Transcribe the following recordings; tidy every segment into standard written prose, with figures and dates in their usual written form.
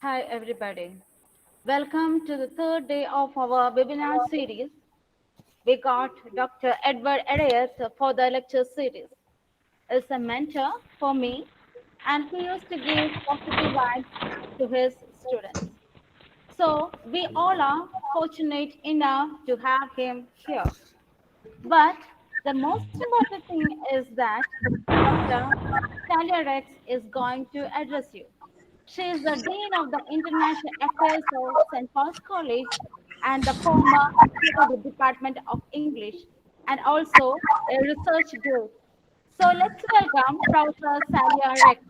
Hi, everybody. Welcome to the third day of our webinar series. We got Dr. Edward Elliott for the lecture series. He's a mentor for me, and he used to give positive vibes to his students. So, we all are fortunate enough to have him here. But the most important thing is that Dr. Talia Rex is going to address you. She is the Dean of the International Affairs of St. Paul's College and the former head of the Department of English and also a research group. So let's welcome Professor Salia Rex.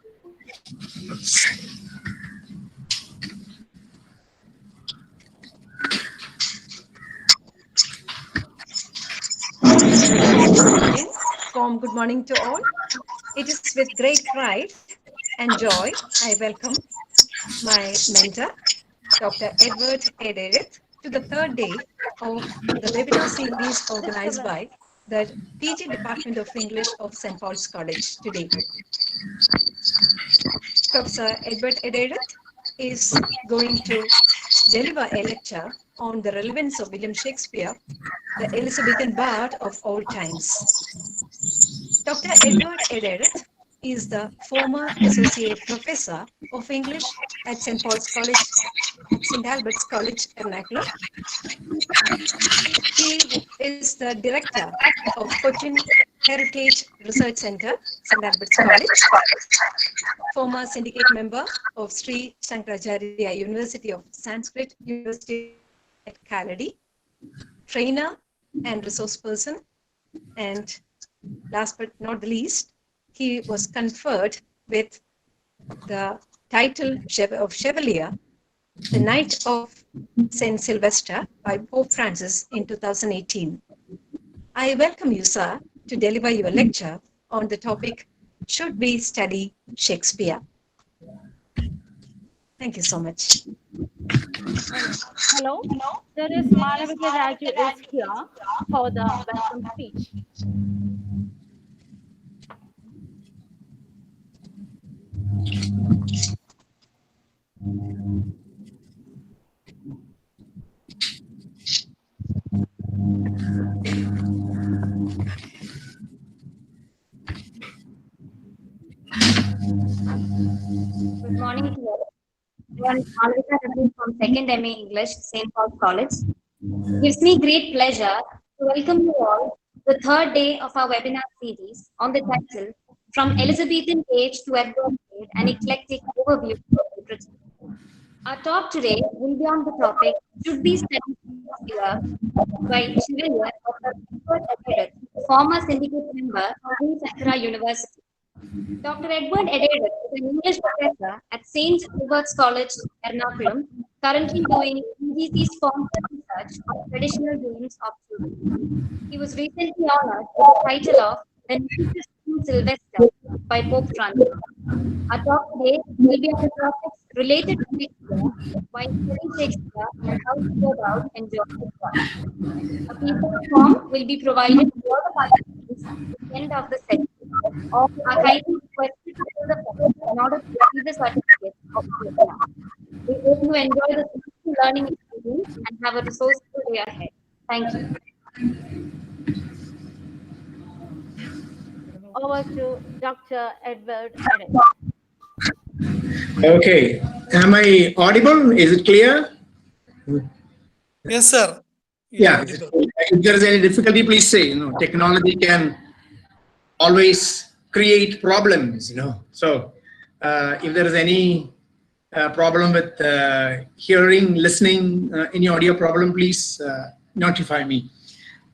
Good morning to all. It is with great pride and joy I welcome my mentor, Dr. Edward Edith, to the third day of the webinar series organized by the PG Department of English of St. Paul's College today. Professor Edward Edith is going to deliver a lecture on the relevance of William Shakespeare, the Elizabethan bard of all times. Dr. Edward Edith is the former Associate Professor of English at St. Paul's College, St. Albert's College, Ernakulam. He is the Director of Cochin Heritage Research Center, St. Albert's College, former syndicate member of Sri Shankaracharya University of Sanskrit University at Kaladi, trainer and resource person, and last but not the least, he was conferred with the title of Chevalier, the Knight of St. Sylvester by Pope Francis in 2018. I welcome you, sir, to deliver your lecture on the topic, Should We Study Shakespeare? Thank you so much. Hello, there is Malavika Raju is here for the welcome speech. Good morning to all. Everyone, Malvika Ravi from 2nd MA English, St. Paul's College. It gives me great pleasure to welcome you all to the third day of our webinar series on the title From Elizabethan Age to Edward Age, an eclectic overview of literature. Our talk today will be on the topic Should We Study Shakespeare by Chevalier Dr. Edward Everett, former syndicate member of Sri Sankara University. Dr. Edward Edith is an English professor at St. Albert's College, Ernakulam, currently doing PGC-sponsored research on traditional games of children. He was recently honored with the title of the Knight of St. Sylvester by Pope Francis. Our talk today will be on the topics related to Shakespeare, why study Shakespeare, and how to go about enjoying his work. A feedback form will be provided to all the participants at the end of the session. All are kindly requested to fill the form in order to receive the certificate of the webinar. We hope you enjoy the successful learning experience and have a resourceful day ahead. Thank you. Over to Dr. Edward Elliott. Okay. Am I audible? Is it clear? Yes, sir. Yeah. If there is any difficulty, please say. Technology can always create problems. So if there is any problem with hearing, listening, any audio problem, please notify me.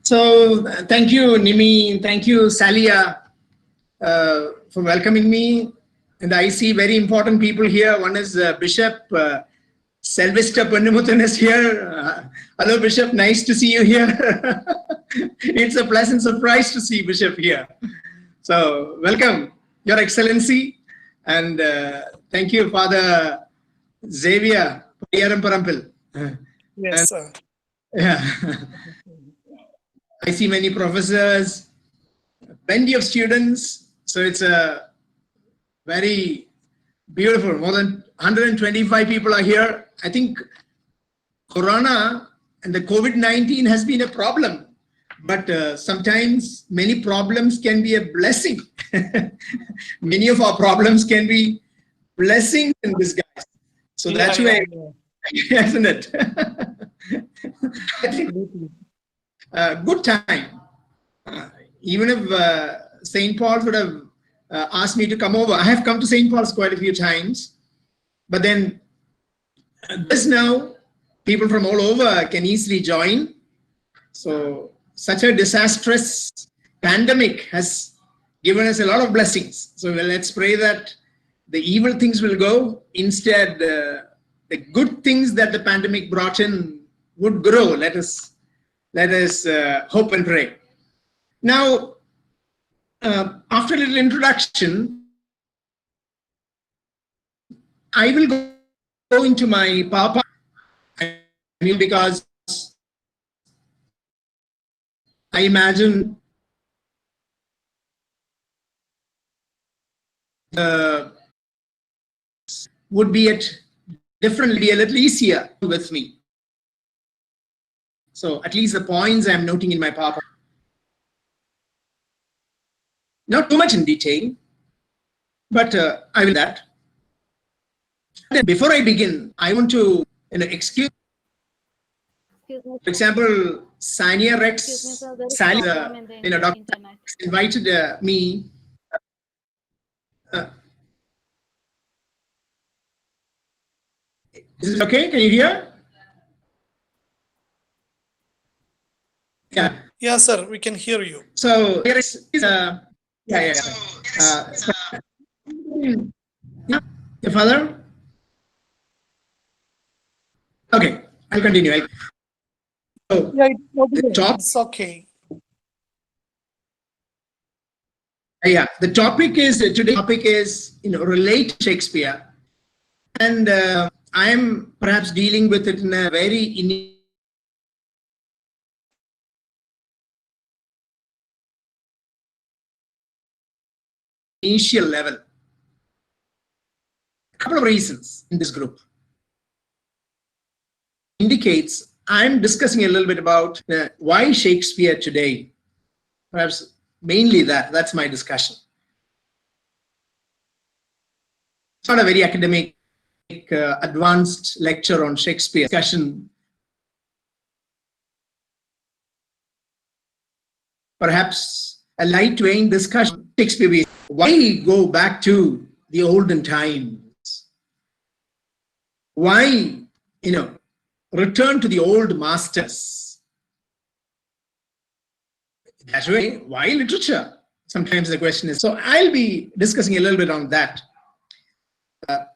So thank you, Nimi. Thank you, Salia, for welcoming me. And I see very important people here. One is Bishop Sylvester Pannamuthan is here. Hello, Bishop. Nice to see you here. It's a pleasant surprise to see Bishop here. So welcome, Your Excellency. And thank you, Father Xavier Parampil. Yes, sir. Yeah. I see many professors, plenty of students. So it's a very Beautiful. More than 125 people are here. I think Corona and the COVID-19 has been a problem, but sometimes many problems can be a blessing. Many of our problems can be blessings in disguise. So that's why, isn't it? I think good time. Even if St. Paul's would have asked me to come over, I have come to St. Paul's quite a few times, but then this now, people from all over can easily join. So such a disastrous pandemic has given us a lot of blessings. So let's pray that the evil things will go. Instead, the good things that the pandemic brought in would grow. Let us hope and pray. Now, after a little introduction, I will go into my PowerPoint. Because I imagine would be a little easier with me. So at least the points I'm noting in my PowerPoint. Not too much in detail, but I will do that. Before I begin, I want to excuse. For example, Sania Rex, Sally, doctor invited me. Is it okay? Can you hear? Yeah. Yeah, sir, we can hear you. So here is yeah. Your father? Okay, I'll continue. So Yeah, it's okay. Yeah, the topic is today. Topic is relate Shakespeare, and I am perhaps dealing with it in a very initial level. A couple of reasons in this group indicates I'm discussing a little bit about why Shakespeare today. Perhaps mainly that's my discussion. It's not a very academic, advanced lecture on Shakespeare. Discussion. Perhaps a lightweight discussion. Shakespeare. Why go back to the olden times? Why, return to the old masters? That way, why literature? Sometimes the question is. So I'll be discussing a little bit on that.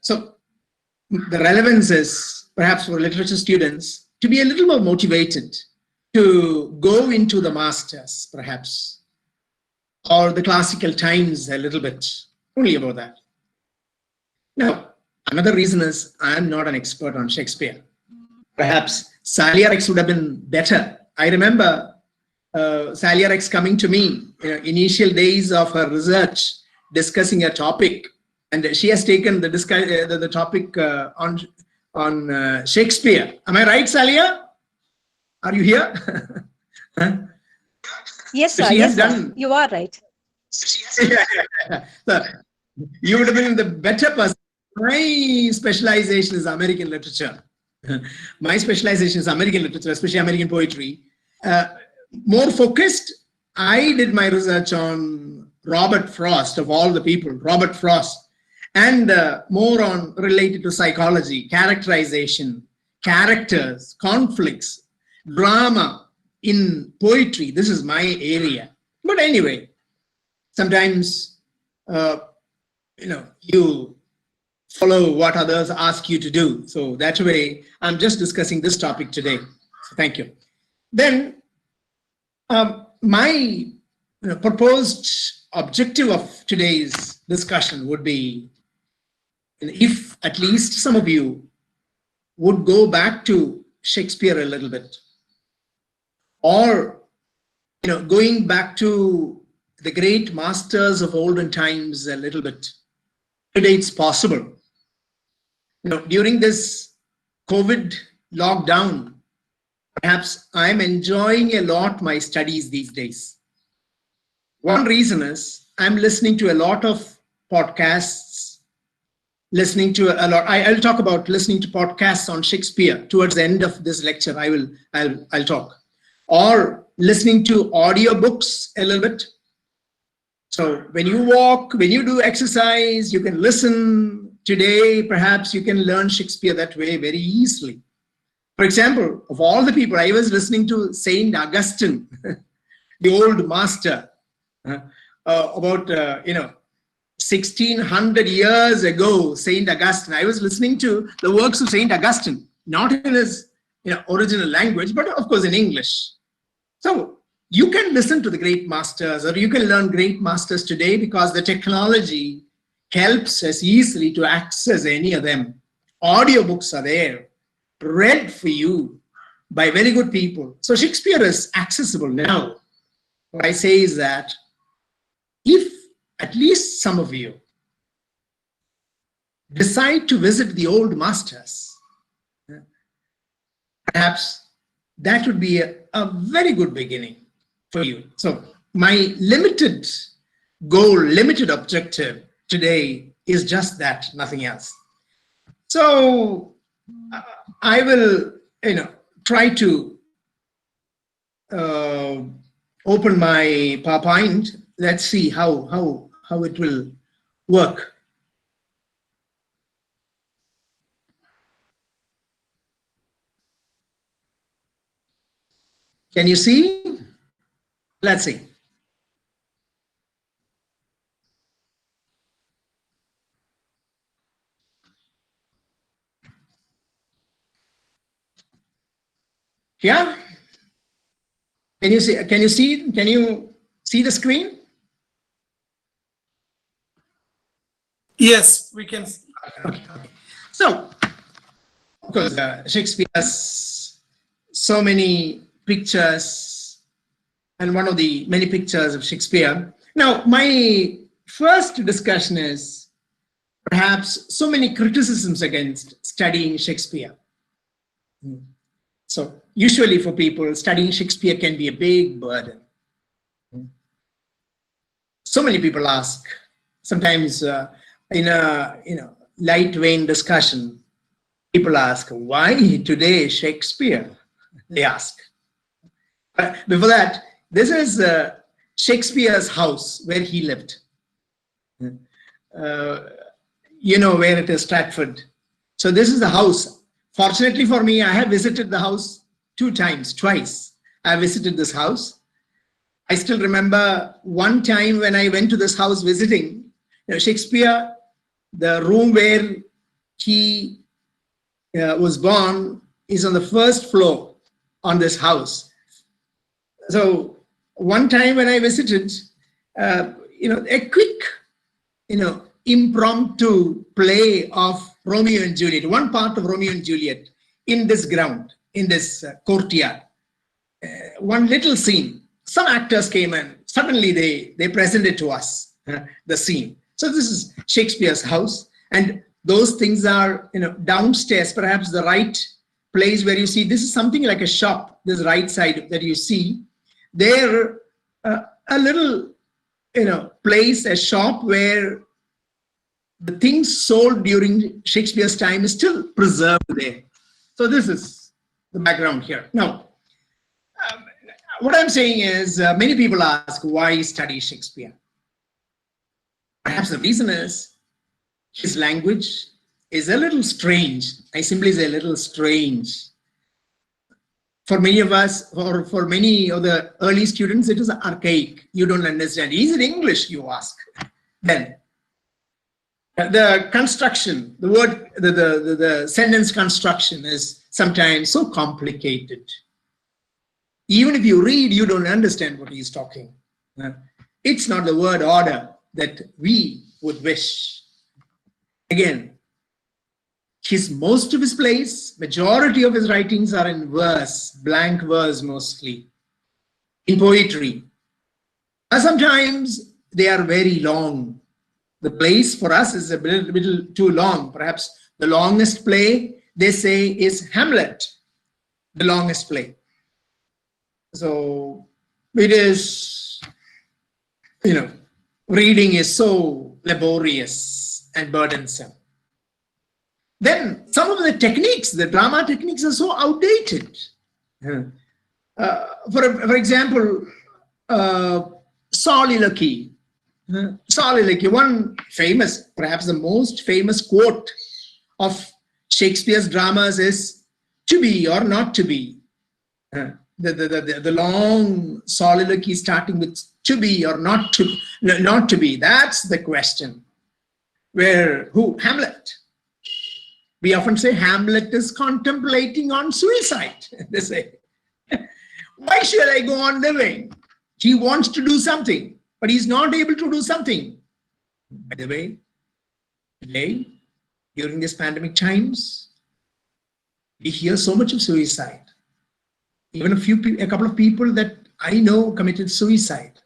So the relevance is perhaps for literature students to be a little more motivated to go into the masters, perhaps, or the classical times a little bit, only about that. Now, another reason is I'm not an expert on Shakespeare. Perhaps Sally Rex would have been better. I remember Sally Rex coming to me initial days of her research, discussing a topic, and she has taken the topic on Shakespeare. Am I right, Salia? Are you here? Huh? Yes, sir. She Yes, has sir. done. You are right. Yeah. So, you would have been the better person. My specialization is American literature. My specialization is American literature, especially American poetry. More focused, I did my research on Robert Frost, of all the people, Robert Frost, and more on related to psychology, characterization, characters, conflicts, drama in poetry. This is my area. But anyway, sometimes, you follow what others ask you to do. So that way, I'm just discussing this topic today. So thank you. Then, my proposed objective of today's discussion would be, if at least some of you would go back to Shakespeare a little bit, or going back to the great masters of olden times a little bit. Today it's possible. During this COVID lockdown, perhaps I'm enjoying a lot my studies these days. One reason is I'm listening to a lot of podcasts, listening to a lot. I'll talk about listening to podcasts on Shakespeare towards the end of this lecture. I'll talk, or listening to audiobooks a little bit. So when you walk, when you do exercise, you can listen. Today, perhaps you can learn Shakespeare that way very easily. For example, of all the people, I was listening to Saint Augustine, the old master, about 1600 years ago. Saint Augustine. I was listening to the works of Saint Augustine, not in his original language, but of course in English. So you can listen to the great masters, or you can learn great masters today because the technology helps us easily to access any of them. Audiobooks are there, read for you by very good people. So Shakespeare is accessible now. What I say is that if at least some of you decide to visit the old masters, perhaps that would be a very good beginning for you. So my limited goal, limited objective today is just that, nothing else. So I will, try to open my PowerPoint. Let's see how it will work. Can you see? Let's see. Yeah. Can you see? Can you see the screen? Yes, we can. Okay. So, of course, Shakespeare has so many pictures, and one of the many pictures of Shakespeare. Now, my first discussion is perhaps so many criticisms against studying Shakespeare. So, usually for people, studying Shakespeare can be a big burden. So many people ask, sometimes in a light vein discussion, people ask, why today Shakespeare? They ask. Before that, this is Shakespeare's house where he lived. You know where it is, Stratford. So this is the house. Fortunately for me, I have visited the house twice. I visited this house. I still remember one time when I went to this house visiting, Shakespeare, the room where he was born is on the first floor on this house. So one time when I visited, a quick, impromptu play of Romeo and Juliet, one part of Romeo and Juliet in this ground, in this courtyard. One little scene. Some actors came and suddenly they presented to us the scene. So this is Shakespeare's house, and those things are downstairs, perhaps the right place where you see this is something like a shop. This right side that you see there, a little place, a shop where the things sold during Shakespeare's time is still preserved there. So this is the background here. Now, what I'm saying is many people ask why study Shakespeare. Perhaps the reason is his language is a little strange. I simply say a little strange. For many of us, or for many of the early students, it is archaic. You don't understand. Is it English, you ask? Then the construction, the word, the sentence construction is sometimes so complicated. Even if you read, you don't understand what he's talking. It's not the word order that we would wish. Again, most of his plays, majority of his writings are in verse, blank verse mostly, in poetry. Sometimes they are very long. The plays for us is a little too long. Perhaps The longest play, they say, is Hamlet, the longest play. So it is, reading is so laborious and burdensome. Then some of the techniques, the drama techniques, are so outdated. For example, soliloquy. Soliloquy, one famous, perhaps the most famous quote of Shakespeare's dramas is "to be or not to be." The long soliloquy starting with "to be or not to be." That's the question. Hamlet. We often say Hamlet is contemplating on suicide. They say, why should I go on living? He wants to do something, but he's not able to do something. By the way, today, during these pandemic times, we hear so much of suicide. Even a couple of people that I know committed suicide.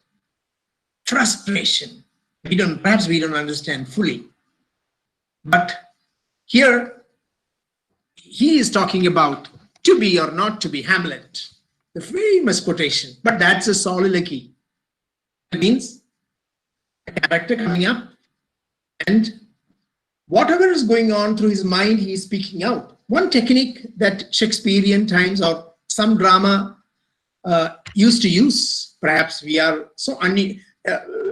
Frustration. Perhaps we don't understand fully. But here, he is talking about to be or not to be, Hamlet, the famous quotation. But that's a soliloquy. It means a character coming up and whatever is going on through his mind, he is speaking out. One technique that Shakespearean times or some drama used to use, perhaps we are so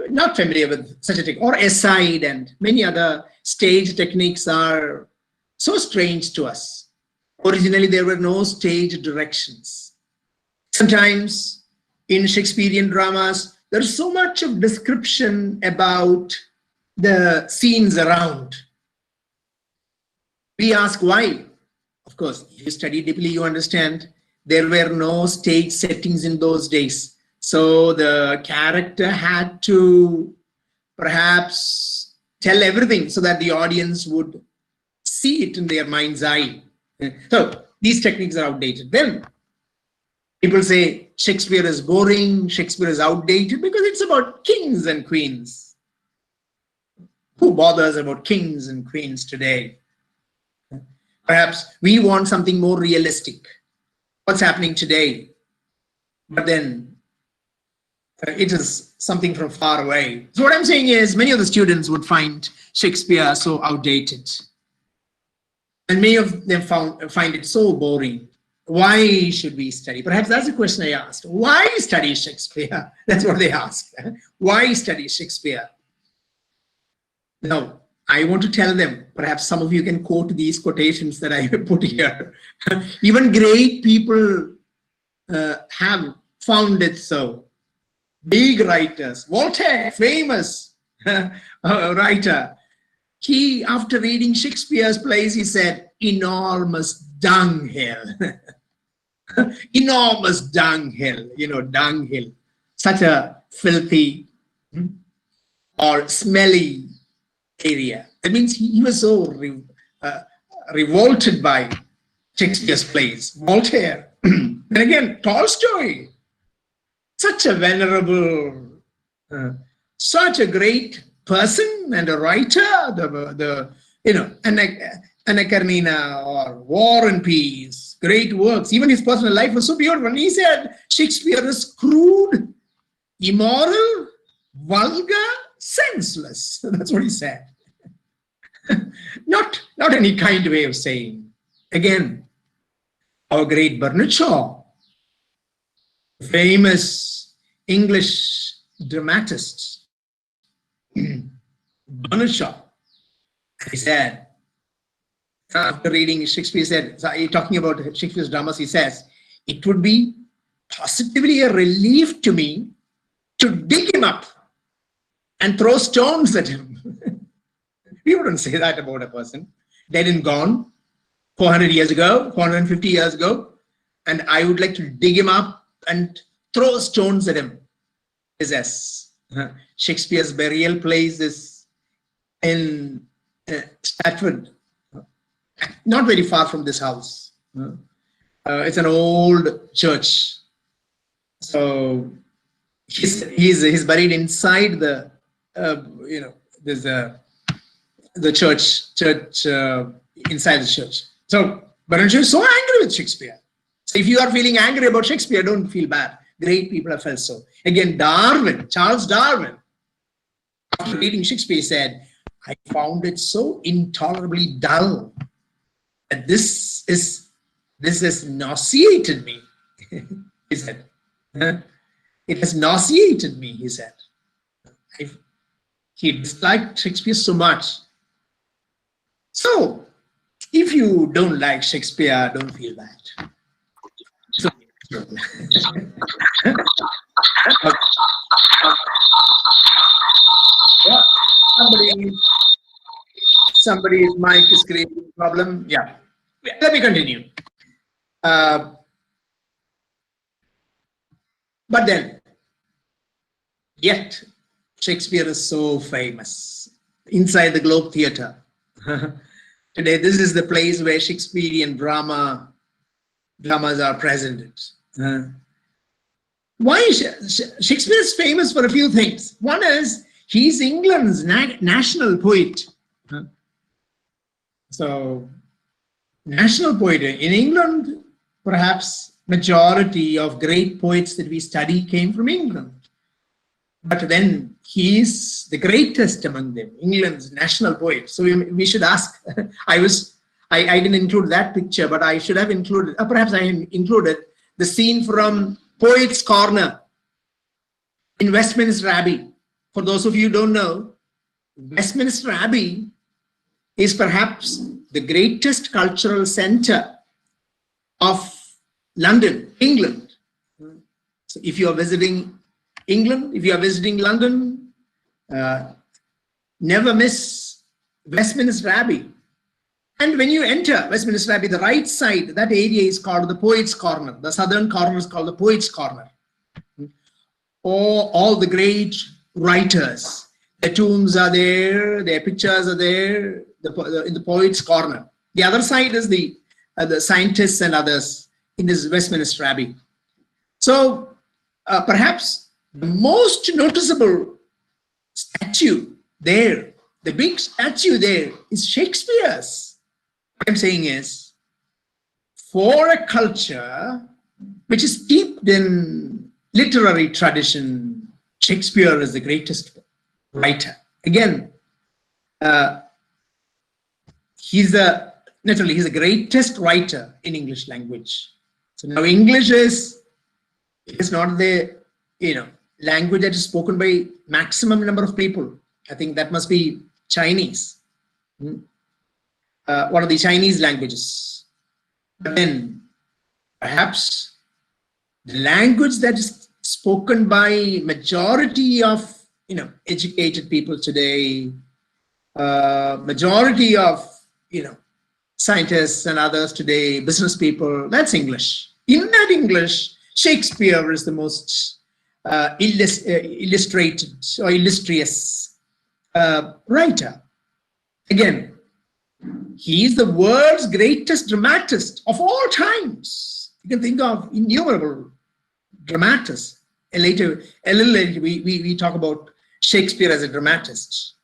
not familiar with such a technique, or aside and many other stage techniques are so strange to us. Originally, there were no stage directions. Sometimes in Shakespearean dramas, there's so much of description about the scenes around. We ask why. Of course, if you study deeply, you understand there were no stage settings in those days. So the character had to perhaps tell everything so that the audience would see it in their mind's eye. So these techniques are outdated. Then people say Shakespeare is boring, Shakespeare is outdated because it's about kings and queens. Who bothers about kings and queens today? Perhaps we want something more realistic. What's happening today? But then it is something from far away. So what I'm saying is many of the students would find Shakespeare so outdated. And many of them find it so boring. Why should we study? Perhaps that's the question I asked. Why study Shakespeare? That's what they asked. Why study Shakespeare? Now, I want to tell them, perhaps some of you can quote these quotations that I put here. Even great people have found it so. Big writers. Voltaire, famous writer. He, after reading Shakespeare's plays, he said, enormous dunghill. Enormous dunghill, dunghill. Such a filthy or smelly area. That means he was so revolted by Shakespeare's plays. Voltaire. And again, Tolstoy. Such a venerable, such a great person and a writer, Anna Karenina or War and Peace, great works. Even his personal life was so beautiful. And he said Shakespeare is crude, immoral, vulgar, senseless. That's what he said. Not any kind way of saying. Again, our great Bernard Shaw, famous English dramatist, Bernard Shaw, he said, after reading Shakespeare, talking about Shakespeare's dramas, he says, it would be positively a relief to me to dig him up and throw stones at him. We wouldn't say that about a person dead and gone 400 years ago, 450 years ago, and I would like to dig him up and throw stones at him. As Shakespeare's burial place is in Stratford, not very far from this house. It's an old church. So he's buried inside the there's the church inside the church. So Bernard Shaw is so angry with Shakespeare. So if you are feeling angry about Shakespeare, don't feel bad. Great people have felt so. Again, Darwin, Charles Darwin, after reading Shakespeare, said, I found it so intolerably dull that this has nauseated me. He said, it has nauseated me, he said. He disliked Shakespeare so much. So, if you don't like Shakespeare, don't feel bad. So, yeah, somebody's mic is creating a problem. Yeah, let me continue. But then, yet, Shakespeare is so famous inside the Globe Theatre. Today, this is the place where Shakespearean dramas are presented. Why Shakespeare is famous for a few things. One is he's England's national poet. So, national poet in England, perhaps majority of great poets that we study came from England. But then he is the greatest among them, England's national poet. So we should ask. I didn't include that picture, but I should have included. Perhaps I included the scene from Poets' Corner in Westminster Abbey. For those of you who don't know, Westminster Abbey is perhaps the greatest cultural center of London, England. So if you are visiting England, if you are visiting London, never miss Westminster Abbey. And when you enter Westminster Abbey, the right side, that area is called the Poets' Corner. The southern corner is called the Poets' Corner. All the great writers, their tombs are there, their pictures are there in the Poets' Corner. The other side is the scientists and others in this Westminster Abbey. So perhaps the most noticeable statue there, the big statue there, is Shakespeare's. What I'm saying is, for a culture which is steeped in literary tradition, Shakespeare is the greatest writer. Again, he's the greatest writer in English language. So now English is not the language that is spoken by maximum number of people. I think that must be Chinese. One of the Chinese languages. But then perhaps the language that is spoken by majority of educated people today, majority of scientists and others today, business people, that's English. In that English, Shakespeare is the most illustrated or illustrious writer. Again, he is the world's greatest dramatist of all times. You can think of innumerable dramatists. A little later, we talk about Shakespeare as a dramatist.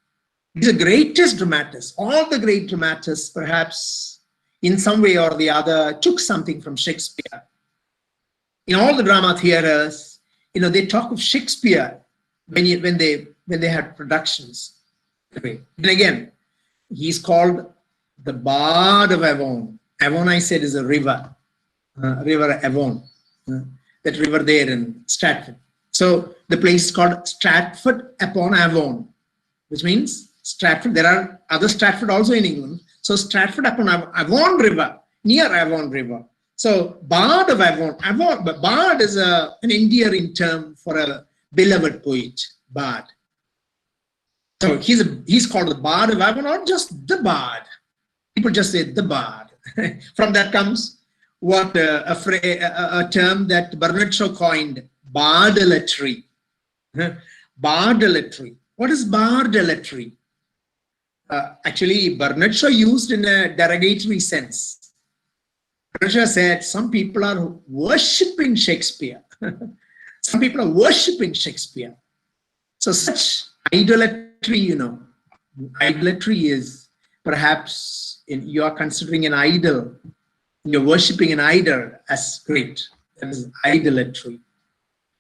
He's the greatest dramatist. All the great dramatists, perhaps in some way or the other, took something from Shakespeare. In all the drama theaters, they talk of Shakespeare when they had productions. And again, he's called the Bard of Avon. Avon, I said, is a river, River Avon, that river there in Stratford. So the place is called Stratford upon Avon, which means Stratford. There are other Stratford also in England. So Stratford upon Avon River, near Avon River. So Bard of Avon. But Bard is an endearing term for a beloved poet, Bard. So he's called the Bard of Avon, not just the Bard. People just say the Bard. From that comes what a term that Bernard Shaw coined, bardelatry. Bardelatry. What is bardelatry? Actually, Bernard Shaw used in a derogatory sense. Bernard Shaw said some people are worshipping Shakespeare. Some people are worshipping Shakespeare. So such idolatry, idolatry is perhaps you are considering an idol, you're worshipping an idol as great. That is idolatry.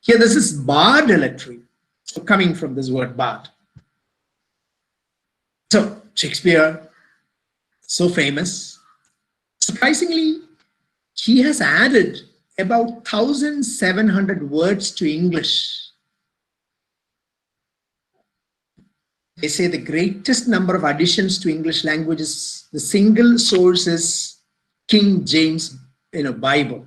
Here, this is bardolatry, so coming from this word bard. So, Shakespeare, so famous. Surprisingly, he has added about 1,700 words to English. They say the greatest number of additions to English language is the single source is King James, Bible.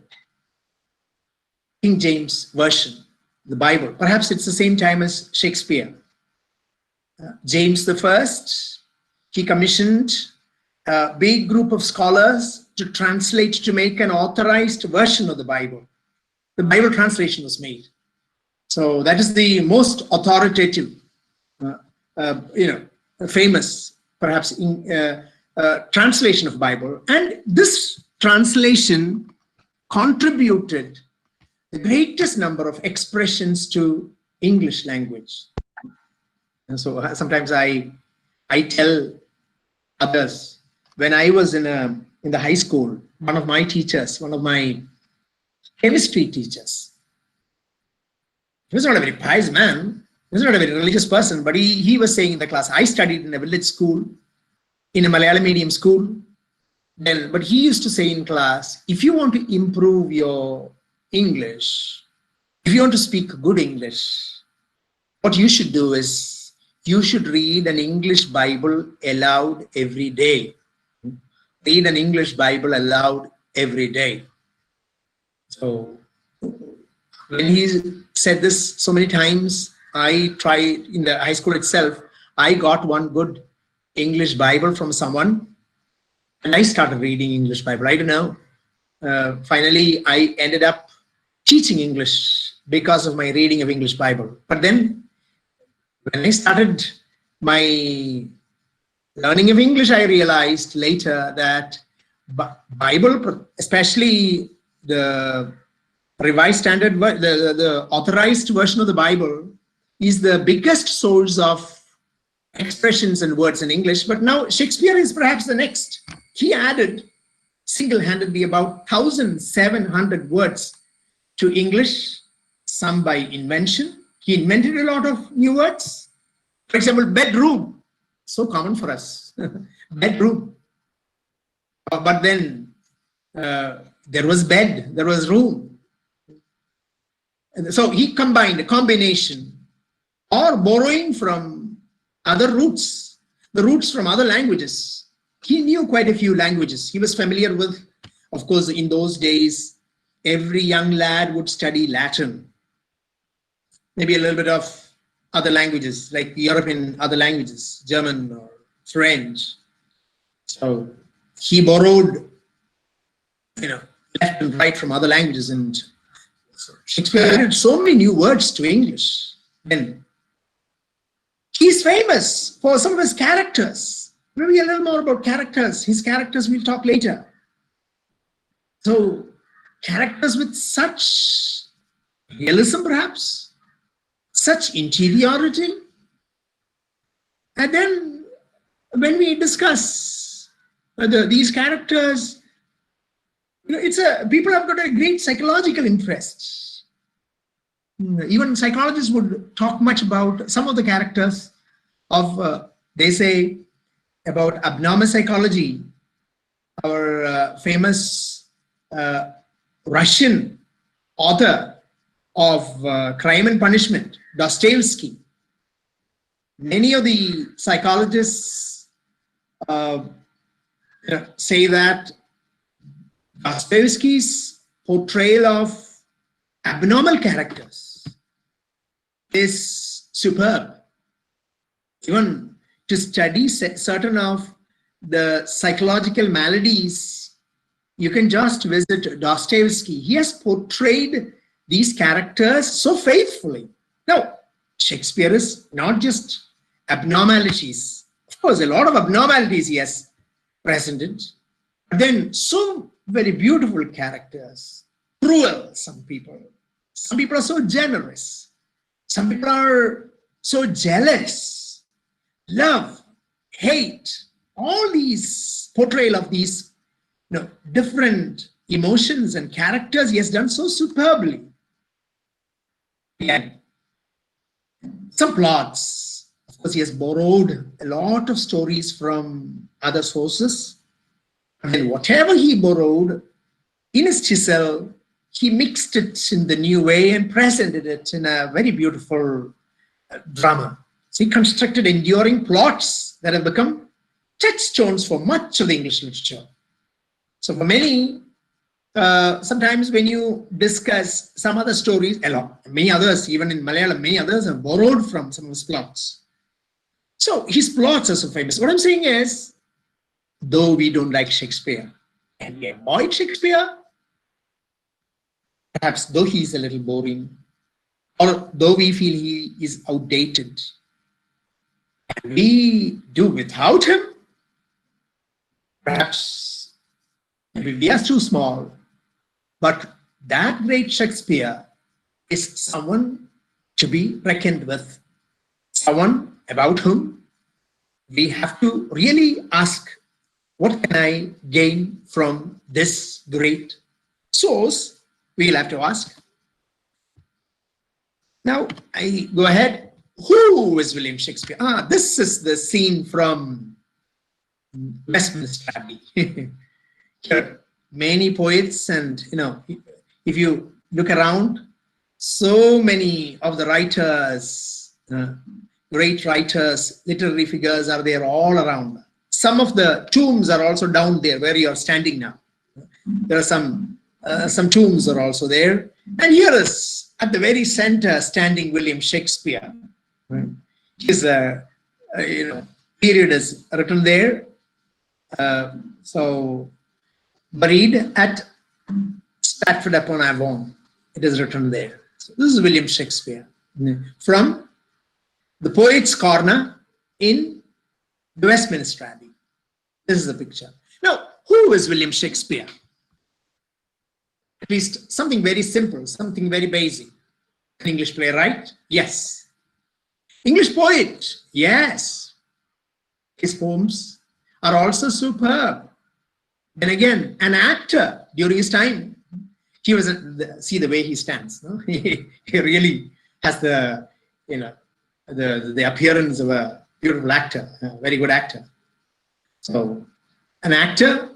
King James version, the Bible. Perhaps it's the same time as Shakespeare. James the First, he commissioned a big group of scholars to translate, to make an authorized version of the Bible. The Bible translation was made. So that is the most authoritative, famous, perhaps, translation of Bible. And this translation contributed the greatest number of expressions to English language. And so sometimes I tell others, when I was in the high school, one of my teachers, one of my chemistry teachers, he was not a very pious man, he was not a very religious person, but he was saying in the class, I studied in a village school, in a Malayalam medium school, but he used to say in class, if you want to improve your English, if you want to speak good English, what you should do is you should read an English Bible aloud every day. Read an English Bible aloud every day. So when he said this so many times, I tried in the high school itself, I got one good English Bible from someone and I started reading English Bible. I don't know. Finally, I ended up teaching English because of my reading of English Bible. But then when I started my learning of English, I realized later that Bible, especially the Revised Standard, the authorized version of the Bible, is the biggest source of expressions and words in English. But now Shakespeare is perhaps the next. He added single-handedly about 1,700 words to English, some by invention. He invented a lot of new words. For example, bedroom, so common for us, bedroom. But then there was bed, there was room. And so he combined a combination or borrowing from other roots, the roots from other languages. He knew quite a few languages. He was familiar with, of course, in those days, every young lad would study Latin, maybe a little bit of other languages, like European other languages, German or French. So he borrowed, left and right from other languages. And so Shakespeare added so many new words to English. Then he's famous for some of his characters. Maybe a little more about characters. His characters we'll talk later. So characters with such realism, perhaps, such interiority. And then when we discuss these characters, people have got a great psychological interest. Even psychologists would talk much about some of the characters of, they say, about abnormal psychology. Our famous Russian author of Crime and Punishment, Dostoevsky. Many of the psychologists say that Dostoevsky's portrayal of abnormal characters is superb. Even to study certain of the psychological maladies, you can just visit Dostoevsky. He has portrayed these characters so faithfully. Now, Shakespeare is not just abnormalities. Of course, a lot of abnormalities he has presented, but then so very beautiful characters. Cruel, some people. Some people are so generous. Some people are so jealous. Love, hate, all these portrayal of these different emotions and characters he has done so superbly. Again, some plots. Of course, he has borrowed a lot of stories from other sources. And then whatever he borrowed in his chisel, he mixed it in the new way and presented it in a very beautiful drama. So he constructed enduring plots that have become touchstones for much of the English literature. So for many, sometimes when you discuss some other stories, many others, even in Malayalam, many others have borrowed from some of his plots. So his plots are so famous. What I'm saying is, though we don't like Shakespeare, and we avoid Shakespeare, perhaps though he is a little boring, or though we feel he is outdated, and we do without him, perhaps maybe we are too small, but that great Shakespeare is someone to be reckoned with, someone about whom we have to really ask, what can I gain from this great source? We'll have to ask. Now, I go ahead. Who is William Shakespeare? This is the scene from Westminster Abbey. Here, many poets, and if you look around, so many of the writers, great writers, literary figures are there all around. Some of the tombs are also down there where you are standing now. There are some tombs are also there. And here is at the very center standing William Shakespeare. His period is written there. So buried at Stratford upon Avon. It is written there. So this is William Shakespeare from the Poets' Corner in the Westminster Abbey. This is the picture. Now, who is William Shakespeare? At least something very simple, something very basic. An English playwright? Yes. English poet? Yes. His poems are also superb. Then again, an actor during his time. He was, see the way he stands. No? He really has the appearance of a beautiful actor, a very good actor. So, an actor,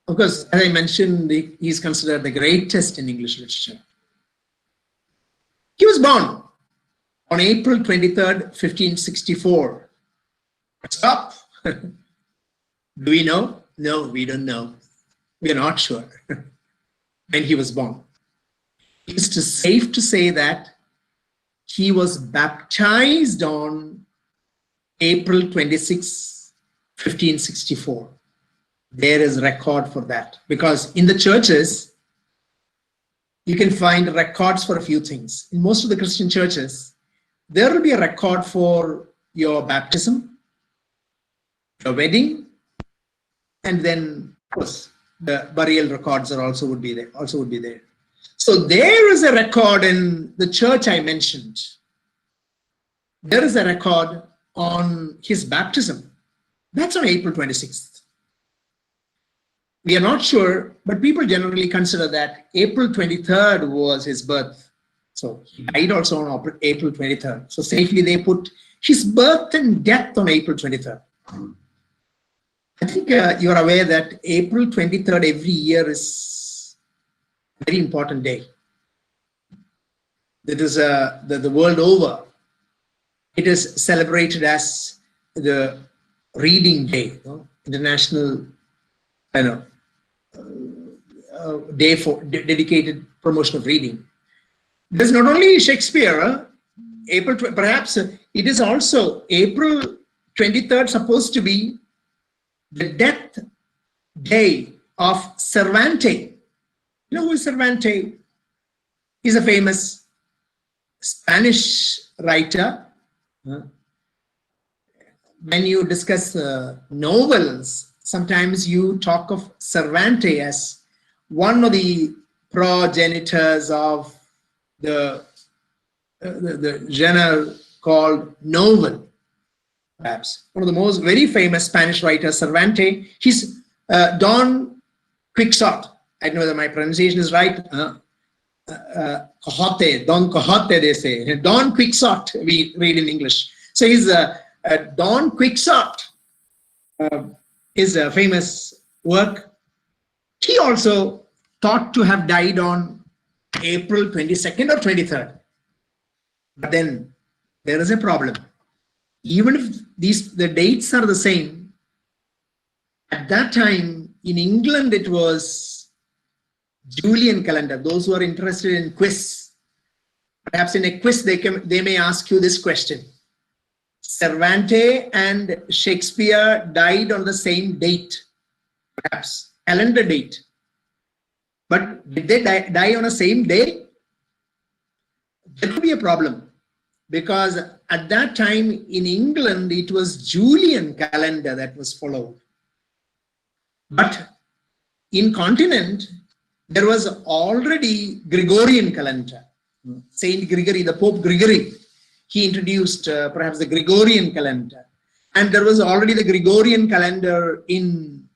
of course, as I mentioned, he is considered the greatest in English literature. He was born on April 23rd, 1564. Stop. Do we know? No, we don't know. We are not sure when he was born. It is safe to say that he was baptized on April 26, 1564. There is record for that, because in the churches you can find records for a few things. In most of the Christian churches, there will be a record for your baptism, your wedding, and then of course the burial records are also would be there. So there is a record in the church I mentioned. There is a record on his baptism. That's on April 26th. We are not sure, but people generally consider that April 23rd was his birth. So he died also on April 23rd. So safely they put his birth and death on April 23rd. I think you are aware that April 23rd every year is a very important day. That is the world over. It is celebrated as the reading day, international, day for dedicated promotion of reading. There's not only Shakespeare, perhaps it is also April 23rd supposed to be the death day of Cervantes. You know who is Cervantes? He's a famous Spanish writer. When you discuss novels, sometimes you talk of Cervantes as one of the progenitors of the genre called novel. perhaps one of the most very famous Spanish writers, Cervantes. He's Don Quixote. I don't know whether my pronunciation is right. Quixote, Don Quixote, they say. Don Quixote, we read in English. So he's Don Quixote is a famous work. He also thought to have died on April 22nd or 23rd. But then there is a problem. Even if the dates are the same, at that time in England it was Julian calendar. Those who are interested in quiz, perhaps in a quiz they may ask you this question. Cervantes and Shakespeare died on the same date, perhaps calendar date. But did they die on the same day? There could be a problem, because at that time in England it was Julian calendar that was followed. But in continent there was already Gregorian calendar. Saint Gregory, the Pope Gregory, he introduced perhaps the Gregorian calendar, and there was already the Gregorian calendar in.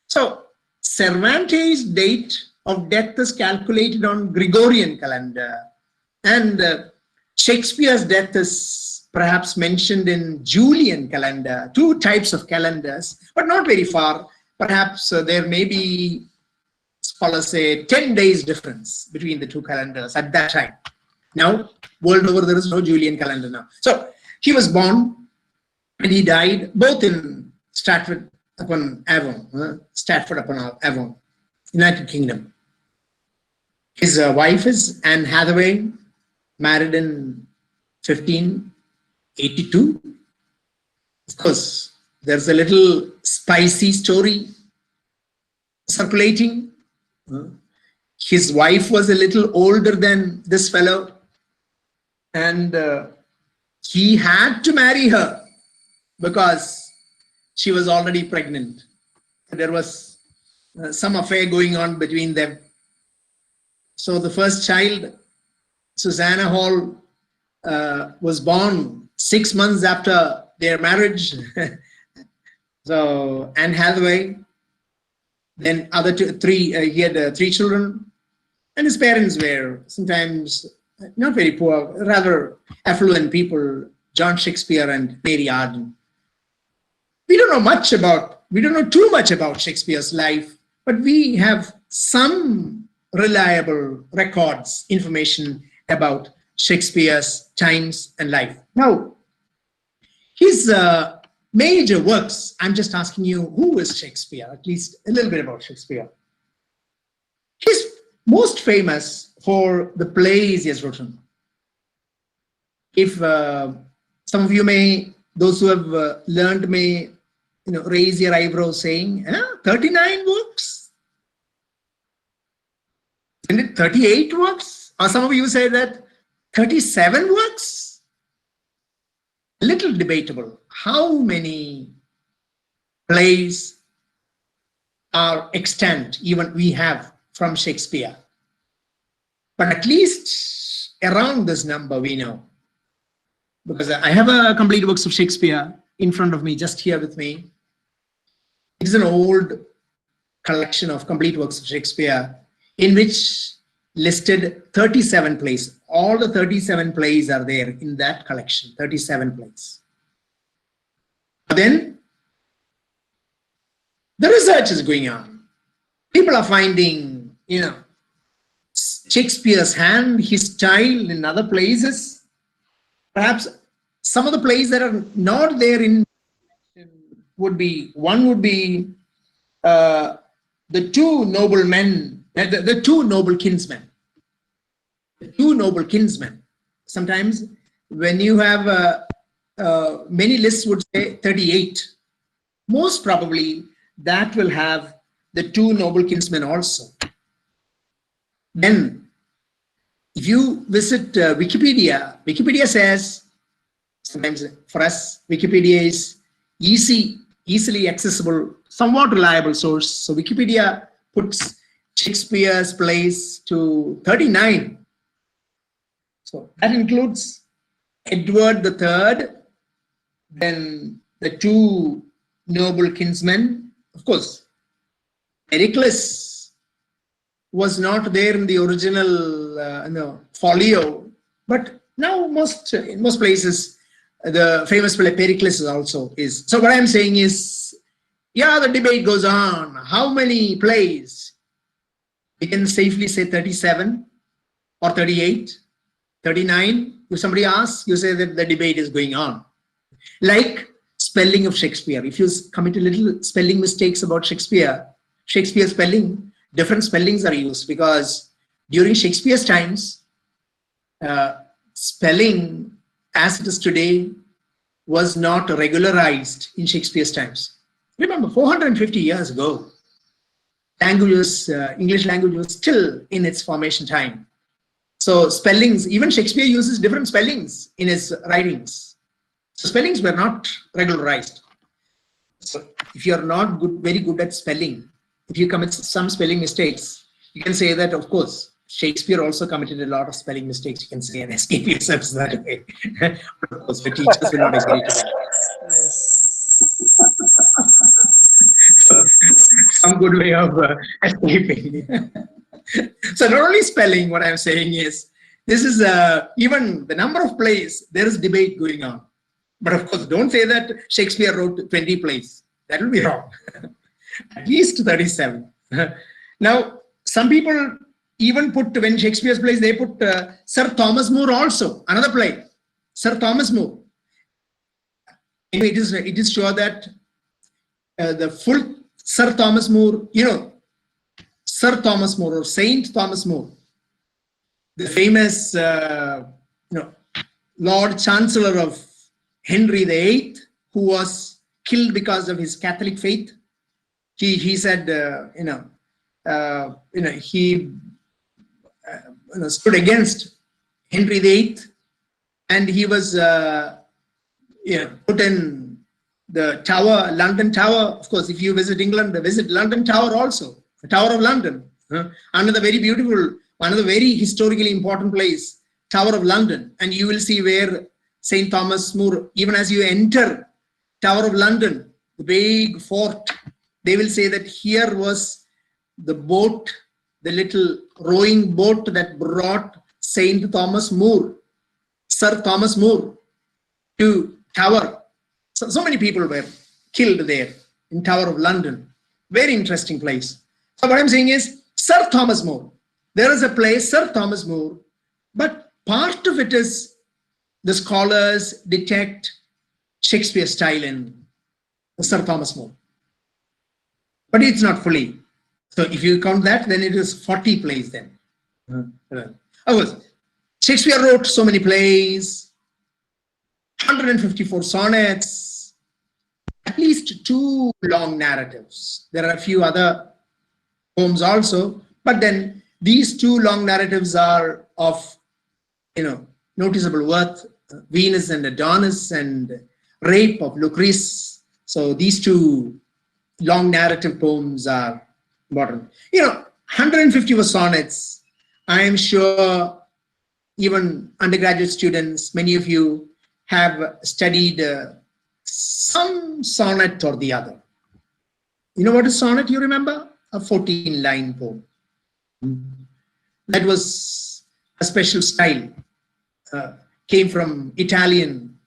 So Cervantes' date of death is calculated on Gregorian calendar, and Shakespeare's death is perhaps mentioned in Julian calendar. Two types of calendars, but not very far. Perhaps there may be, scholars say, 10 days difference between the two calendars at that time. Now, world over, there is no Julian calendar now. So he was born and he died both in Stratford upon Avon, United Kingdom. His wife is Anne Hathaway, married in 1582. Of course, there's a little spicy story circulating. His wife was a little older than this fellow, and he had to marry her because she was already pregnant. There was some affair going on between them. So the first child, Susanna Hall, was born 6 months after their marriage. So Anne Hathaway, then he had 3 children, and his parents were sometimes not very poor, rather affluent people, John Shakespeare and Mary Arden. We don't know too much about Shakespeare's life, but we have some reliable records, information about Shakespeare's times and life. Now, his major works, I'm just asking you, who is Shakespeare? At least a little bit about Shakespeare. He's most famous for the plays he has written. If some of you those who have learned may, raise your eyebrows saying, 39 works? Isn't it 38 works? Or some of you say that 37 works? A little debatable. How many plays are extant even we have from Shakespeare? But at least around this number we know. Because I have a complete works of Shakespeare in front of me, just here with me. It is an old collection of complete works of Shakespeare in which listed 37 plays. All the 37 plays are there in that collection, 37 plays. But then the research is going on. People are finding, Shakespeare's hand, his style in other places. Perhaps some of the plays that are not there in would be the two noble men, the two noble kinsmen. The two noble kinsmen. Sometimes when you have many lists would say 38. Most probably that will have the two noble kinsmen also. Then if you visit Wikipedia, Wikipedia says, sometimes for us, Wikipedia is easily accessible, somewhat reliable source. So Wikipedia puts Shakespeare's plays to 39. So that includes Edward III, then the two noble kinsmen, of course, Pericles was not there in the original folio, but now in most places the famous play Pericles also is. So what I'm saying is, yeah, the debate goes on. How many plays? We can safely say 37 or 38, 39. If somebody asks, you say that the debate is going on. Like spelling of Shakespeare. If you commit a little spelling mistakes about Shakespeare spelling, different spellings are used, because during Shakespeare's times, spelling as it is today was not regularized in Shakespeare's times. Remember, 450 years ago, English language was still in its formation time. So spellings, even Shakespeare uses different spellings in his writings. So spellings were not regularized. So if you are not very good at spelling, if you commit some spelling mistakes, you can say that, of course, Shakespeare also committed a lot of spelling mistakes, you can say, and escape yourselves that way. But of course, the teachers will not agree to that. Some good way of escaping. So not only spelling, what I'm saying is, this is even the number of plays, there is debate going on. But of course, don't say that Shakespeare wrote 20 plays. That will be wrong. At least 37. Now, some people even put, when Shakespeare's plays, they put Sir Thomas More also, another play, Sir Thomas More. Anyway, it is sure that the full Sir Thomas More, Sir Thomas More or Saint Thomas More, the famous Lord Chancellor of Henry VIII, who was killed because of his Catholic faith. He said, he stood against Henry VIII, and he was put in the Tower, London Tower. Of course, if you visit England, visit London Tower also, the Tower of London. Another very beautiful, one of the very historically important place, Tower of London, and you will see where St. Thomas More, even as you enter Tower of London, the big fort, they will say that here was the boat, the little rowing boat that brought St. Thomas More, Sir Thomas More, to Tower. So many people were killed there in Tower of London. Very interesting place. So what I'm saying is, Sir Thomas More. There is a place, Sir Thomas More, but part of it is the scholars detect Shakespeare style in Sir Thomas More. But it's not fully. So if you count that, then it is 40 plays then. Of course, Shakespeare wrote so many plays, 154 sonnets, at least 2 long narratives. There are a few other poems also, but then these 2 long narratives are of noticeable worth, Venus and Adonis and Rape of Lucrece. So these 2 long narrative poems are important. 154 sonnets. I am sure even undergraduate students, many of you have studied some sonnet or the other. You know what is sonnet, you remember? A 14-line poem. That was a special style. Came from Italian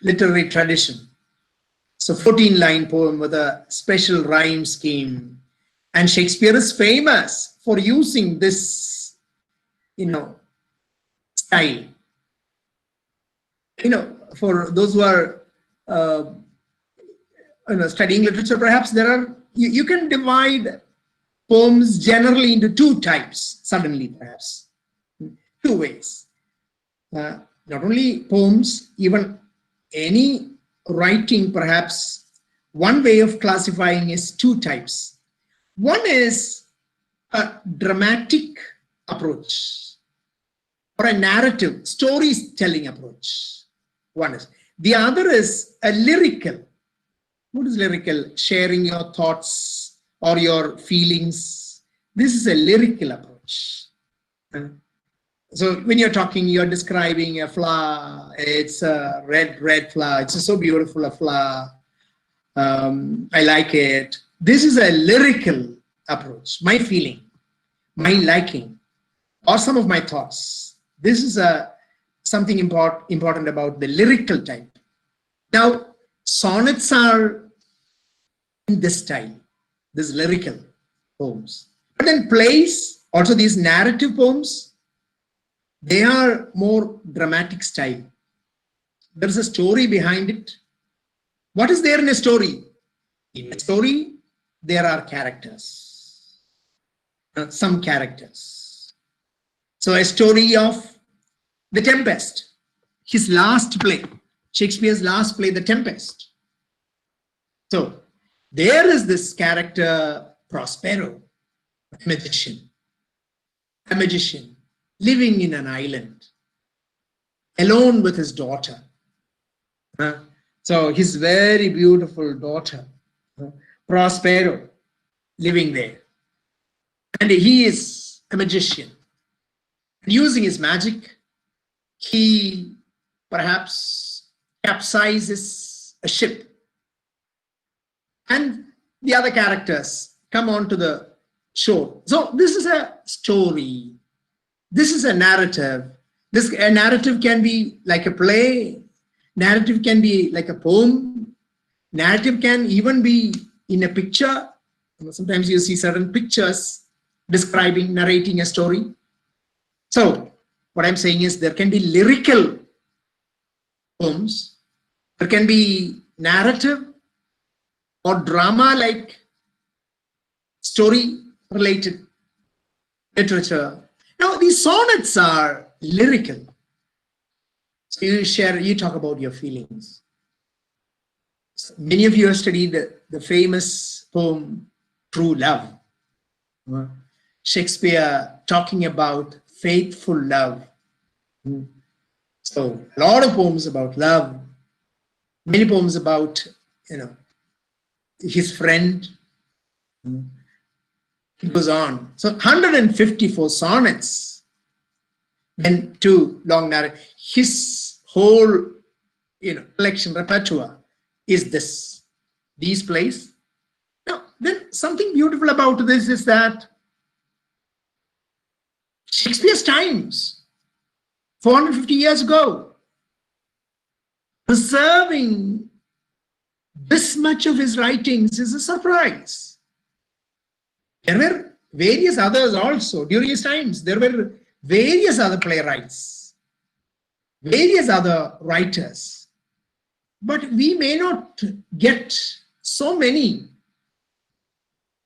literary tradition. So 14-line poem with a special rhyme scheme. And Shakespeare is famous for using this, style. For those who are studying literature, perhaps you can divide poems generally into 2 types, suddenly perhaps. 2 ways. Not only poems, even any writing, perhaps one way of classifying is 2 types. One is a dramatic approach or a narrative, storytelling approach. One is. The other is a lyrical. What is lyrical? Sharing your thoughts or your feelings. This is a lyrical approach. So when you're talking, you're describing a flower. It's a red flower. It's so beautiful a flower. I like it. This is a lyrical approach. My feeling, my liking, or some of my thoughts. This is something important about the lyrical type. Now, sonnets are in this style, this lyrical poems. But then plays, also these narrative poems, they are more dramatic style. There's a story behind it. What is there in a story? In a story, there are characters, some characters. So a story of The Tempest, his last play, Shakespeare's last play, The Tempest. So there is this character, Prospero, a magician living in an island, alone with his daughter. So his very beautiful daughter, Prospero, living there. And he is a magician. Using his magic, he perhaps capsizes a ship. And the other characters come onto the shore. So this is a story. This is a narrative. A narrative can be like a play. Narrative can be like a poem. Narrative can even be in a picture. Sometimes you see certain pictures describing, narrating a story. So what I'm saying is there can be lyrical poems. There can be narrative or drama-like story-related literature. Now, these sonnets are lyrical. So you talk about your feelings. So many of you have studied the famous poem, True Love. Shakespeare talking about faithful love. So a lot of poems about love, many poems about, his friend. It goes on. So 154 sonnets and 2 long narrative. His whole, collection repertoire is these plays. Now, then something beautiful about this is that Shakespeare's times, 450 years ago, preserving this much of his writings is a surprise. There were various others also during his times. There were various other playwrights, various other writers, but we may not get so many,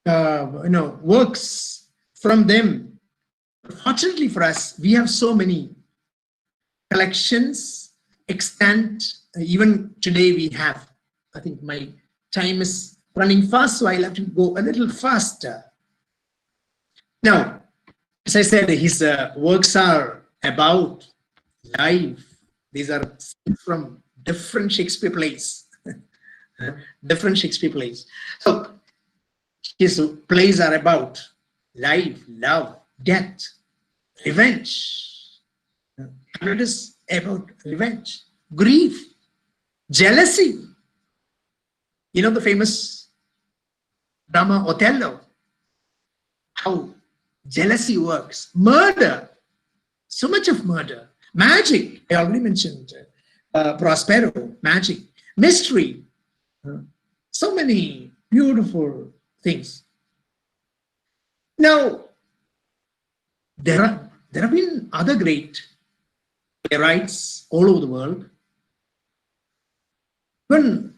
works from them. Fortunately for us, we have so many collections, extant. Even today we have. I think my time is running fast, so I'll have to go a little faster. Now, as I said, his works are about life. These are from different Shakespeare plays. Different Shakespeare plays. So his plays are about life, love, death, revenge. It is about revenge, grief, jealousy. You know the famous drama Othello, how jealousy works, murder, so much of murder, magic, I already mentioned, Prospero, magic, mystery, so many beautiful things. Now, there have been other great playwrights all over the world. When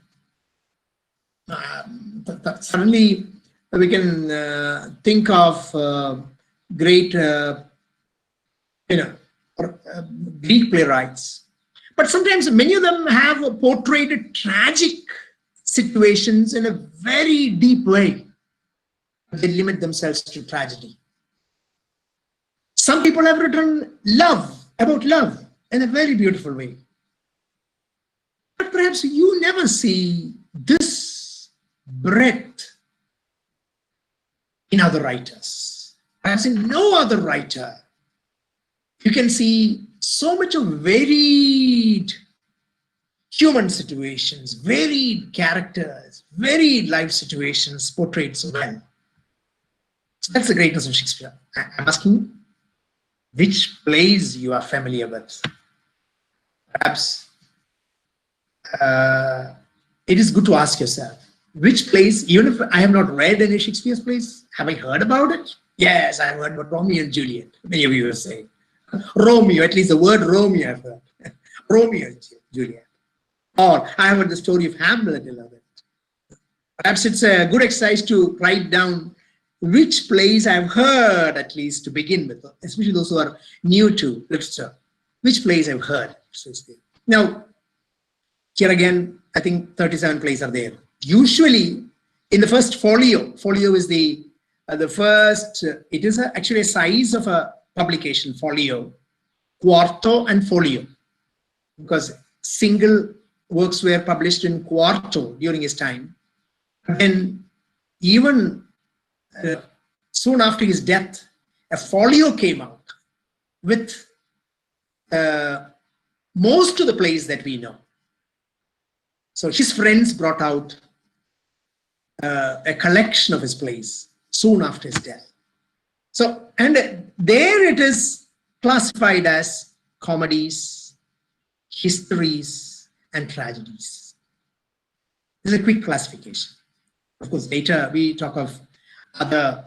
suddenly we can think of great, Greek playwrights. But sometimes many of them have portrayed tragic situations in a very deep way. They limit themselves to tragedy. Some people have written about love in a very beautiful way. But perhaps you never see this breadth in other writers. Perhaps in no other writer you can see so much of varied human situations, varied characters, varied life situations portrayed so well. So that's the greatness of Shakespeare. I'm asking which plays you are familiar with. Perhaps it is good to ask yourself, which plays, even if I have not read any Shakespeare's plays, have I heard about it? Yes, I have heard about Romeo and Juliet. Many of you will say. Romeo, at least the word Romeo I've heard. Romeo and Juliet. Or I have heard the story of Hamlet, I love it. Perhaps it's a good exercise to write down which plays I've heard, at least to begin with, especially those who are new to literature. Which plays I've heard. Now, here again, I think 37 plays are there. Usually, in the first folio is the first, it is actually a size of a publication, folio, quarto and folio, because single works were published in quarto during his time. And even soon after his death, a folio came out with most of the plays that we know. So his friends brought out a collection of his plays soon after his death. So, and there it is classified as comedies, histories, and tragedies. This is a quick classification. Of course, later we talk of other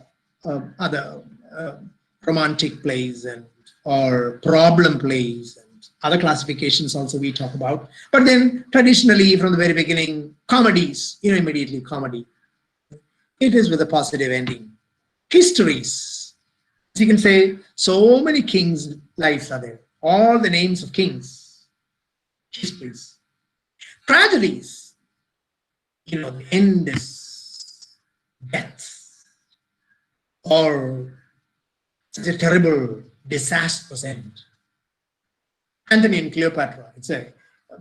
romantic plays and or problem plays and other classifications also we talk about. But then traditionally from the very beginning, comedies, immediately comedy. It is with a positive ending. Histories, as you can say, so many kings' lives are there. All the names of kings. Histories. Tragedies, the end is death or such a terrible, disastrous end. Antony and Cleopatra,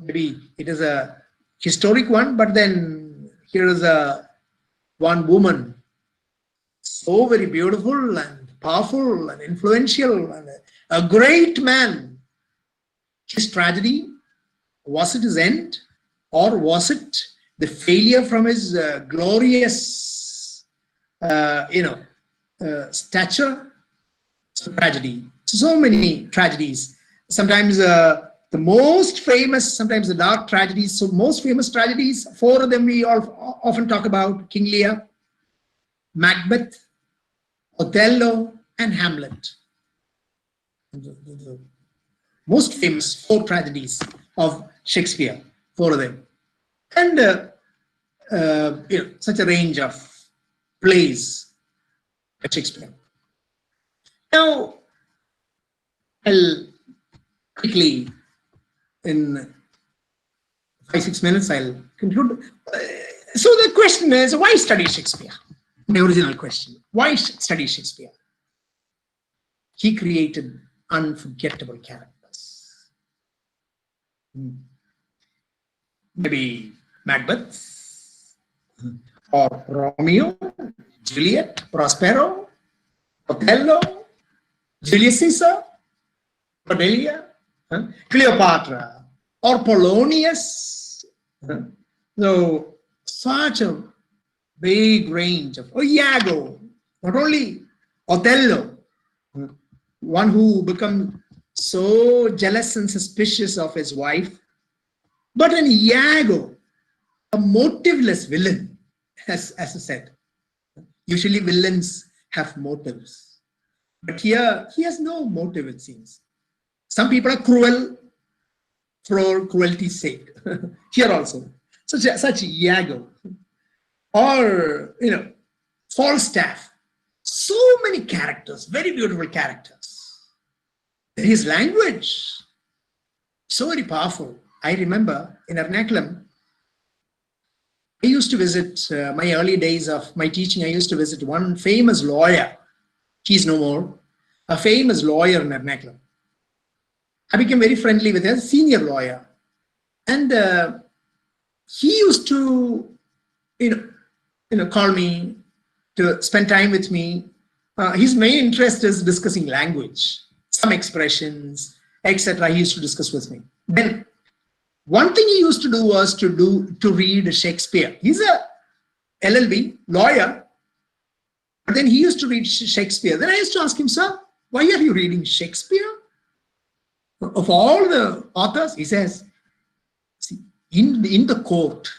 maybe it is a historic one, but then here is one woman, so very beautiful and powerful and influential and a great man. His tragedy, was it his end or was it the failure from his glorious, stature? So tragedy. So many tragedies. Sometimes the most famous, sometimes the dark tragedies. So most famous tragedies, four of them we all often talk about: King Lear, Macbeth, Othello, and Hamlet. The most famous four tragedies of Shakespeare, four of them. And such a range of plays by Shakespeare. Now, I'll quickly, in 5-6 minutes, I'll conclude. So the question is, why study Shakespeare? The original question. Why study Shakespeare? He created unforgettable characters. Maybe Macbeth, or Romeo, Juliet, Prospero, Othello, Julius Caesar, Cordelia, Cleopatra, or Polonius. So such a big range of Iago, not only Othello, one who becomes so jealous and suspicious of his wife, but an Iago, a motiveless villain, as I said. Usually villains have motives, but here he has no motive, it seems. Some people are cruel for cruelty's sake. Here also, such Iago, or Falstaff. So many characters, very beautiful characters. His language, so very powerful. I remember in Ernakulam, I used to visit, my early days of my teaching, I used to visit one famous lawyer. He's no more. A famous lawyer in Ernakulam. I became very friendly with a senior lawyer. And he used to, call me to spend time with me. His main interest is discussing language. some expressions, etc. He used to discuss with me. Then one thing he used to do was to read Shakespeare. He's a LLB lawyer, but then he used to read Shakespeare. Then I used to ask him, sir, why are you reading Shakespeare? Of all the authors, he says, see, in the court,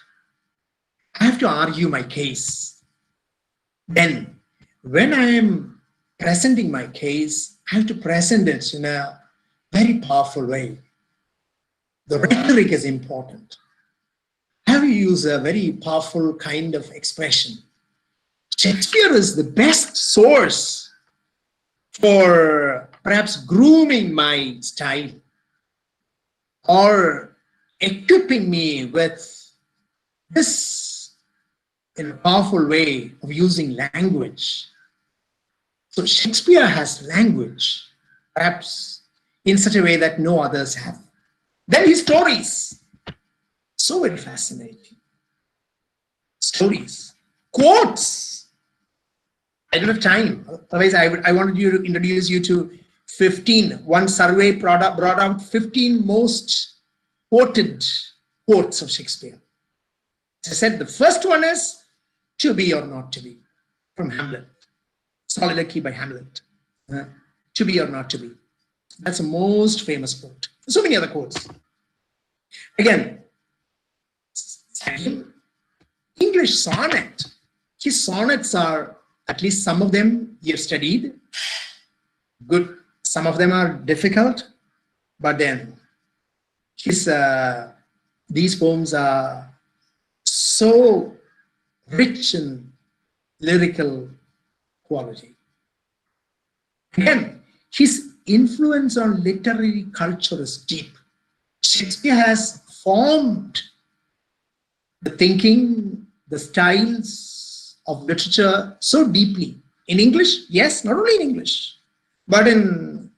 I have to argue my case. Then, when I am presenting my case, I have to present it in a very powerful way. The rhetoric is important. I have to use a very powerful kind of expression. Shakespeare is the best source for perhaps grooming my style or equipping me with this in a powerful way of using language. So Shakespeare has language, perhaps in such a way that no others have. Then his stories, so very fascinating. Stories, quotes. I don't have time. Otherwise, I wanted you to introduce you to 15. One survey brought out 15 most quoted quotes of Shakespeare. As I said, the first one is "To be or not to be" from Hamlet. Soliloquy by Hamlet. To be or not to be. That's the most famous quote. So many other quotes. Again, English sonnet. His sonnets are, at least some of them you have studied. Good. Some of them are difficult, but then these poems are so rich in lyrical quality. Again, his influence on literary culture is deep. Shakespeare has formed the thinking, the styles of literature so deeply. In English, yes, not only in English, but in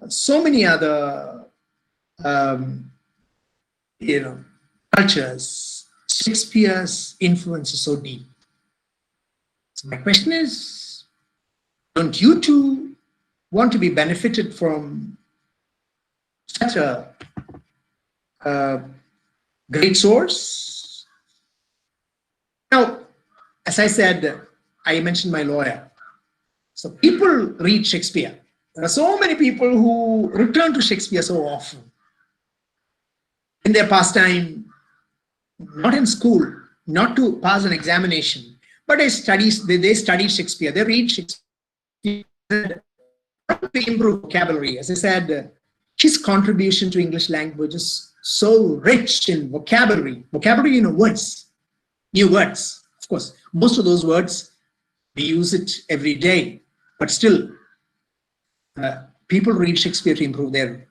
so many other cultures. Shakespeare's influence is so deep. So my question is, don't you too want to be benefited from such a great source? Now, as I said, I mentioned my lawyer. So people read Shakespeare. There are so many people who return to Shakespeare so often. In their pastime, not in school, not to pass an examination, but they study Shakespeare. They read Shakespeare. They improve vocabulary. As I said, his contribution to English language is so rich in vocabulary. Vocabulary, words, new words. Of course, most of those words, we use it every day. But still, people read Shakespeare to improve their,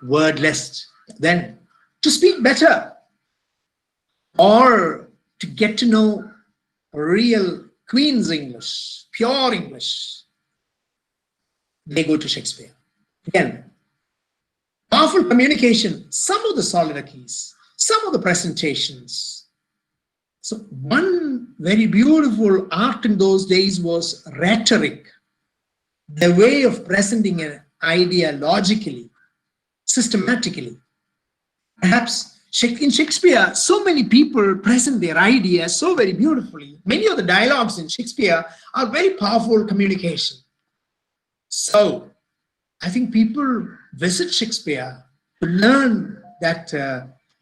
word list. Then to speak better, or to get to know real Queen's English, pure English, they go to Shakespeare. Again, powerful communication, some of the soliloquies, some of the presentations. So one very beautiful art in those days was rhetoric, the way of presenting an idea logically, systematically. Perhaps in Shakespeare, so many people present their ideas so very beautifully. Many of the dialogues in Shakespeare are very powerful communication. So I think people visit Shakespeare to learn that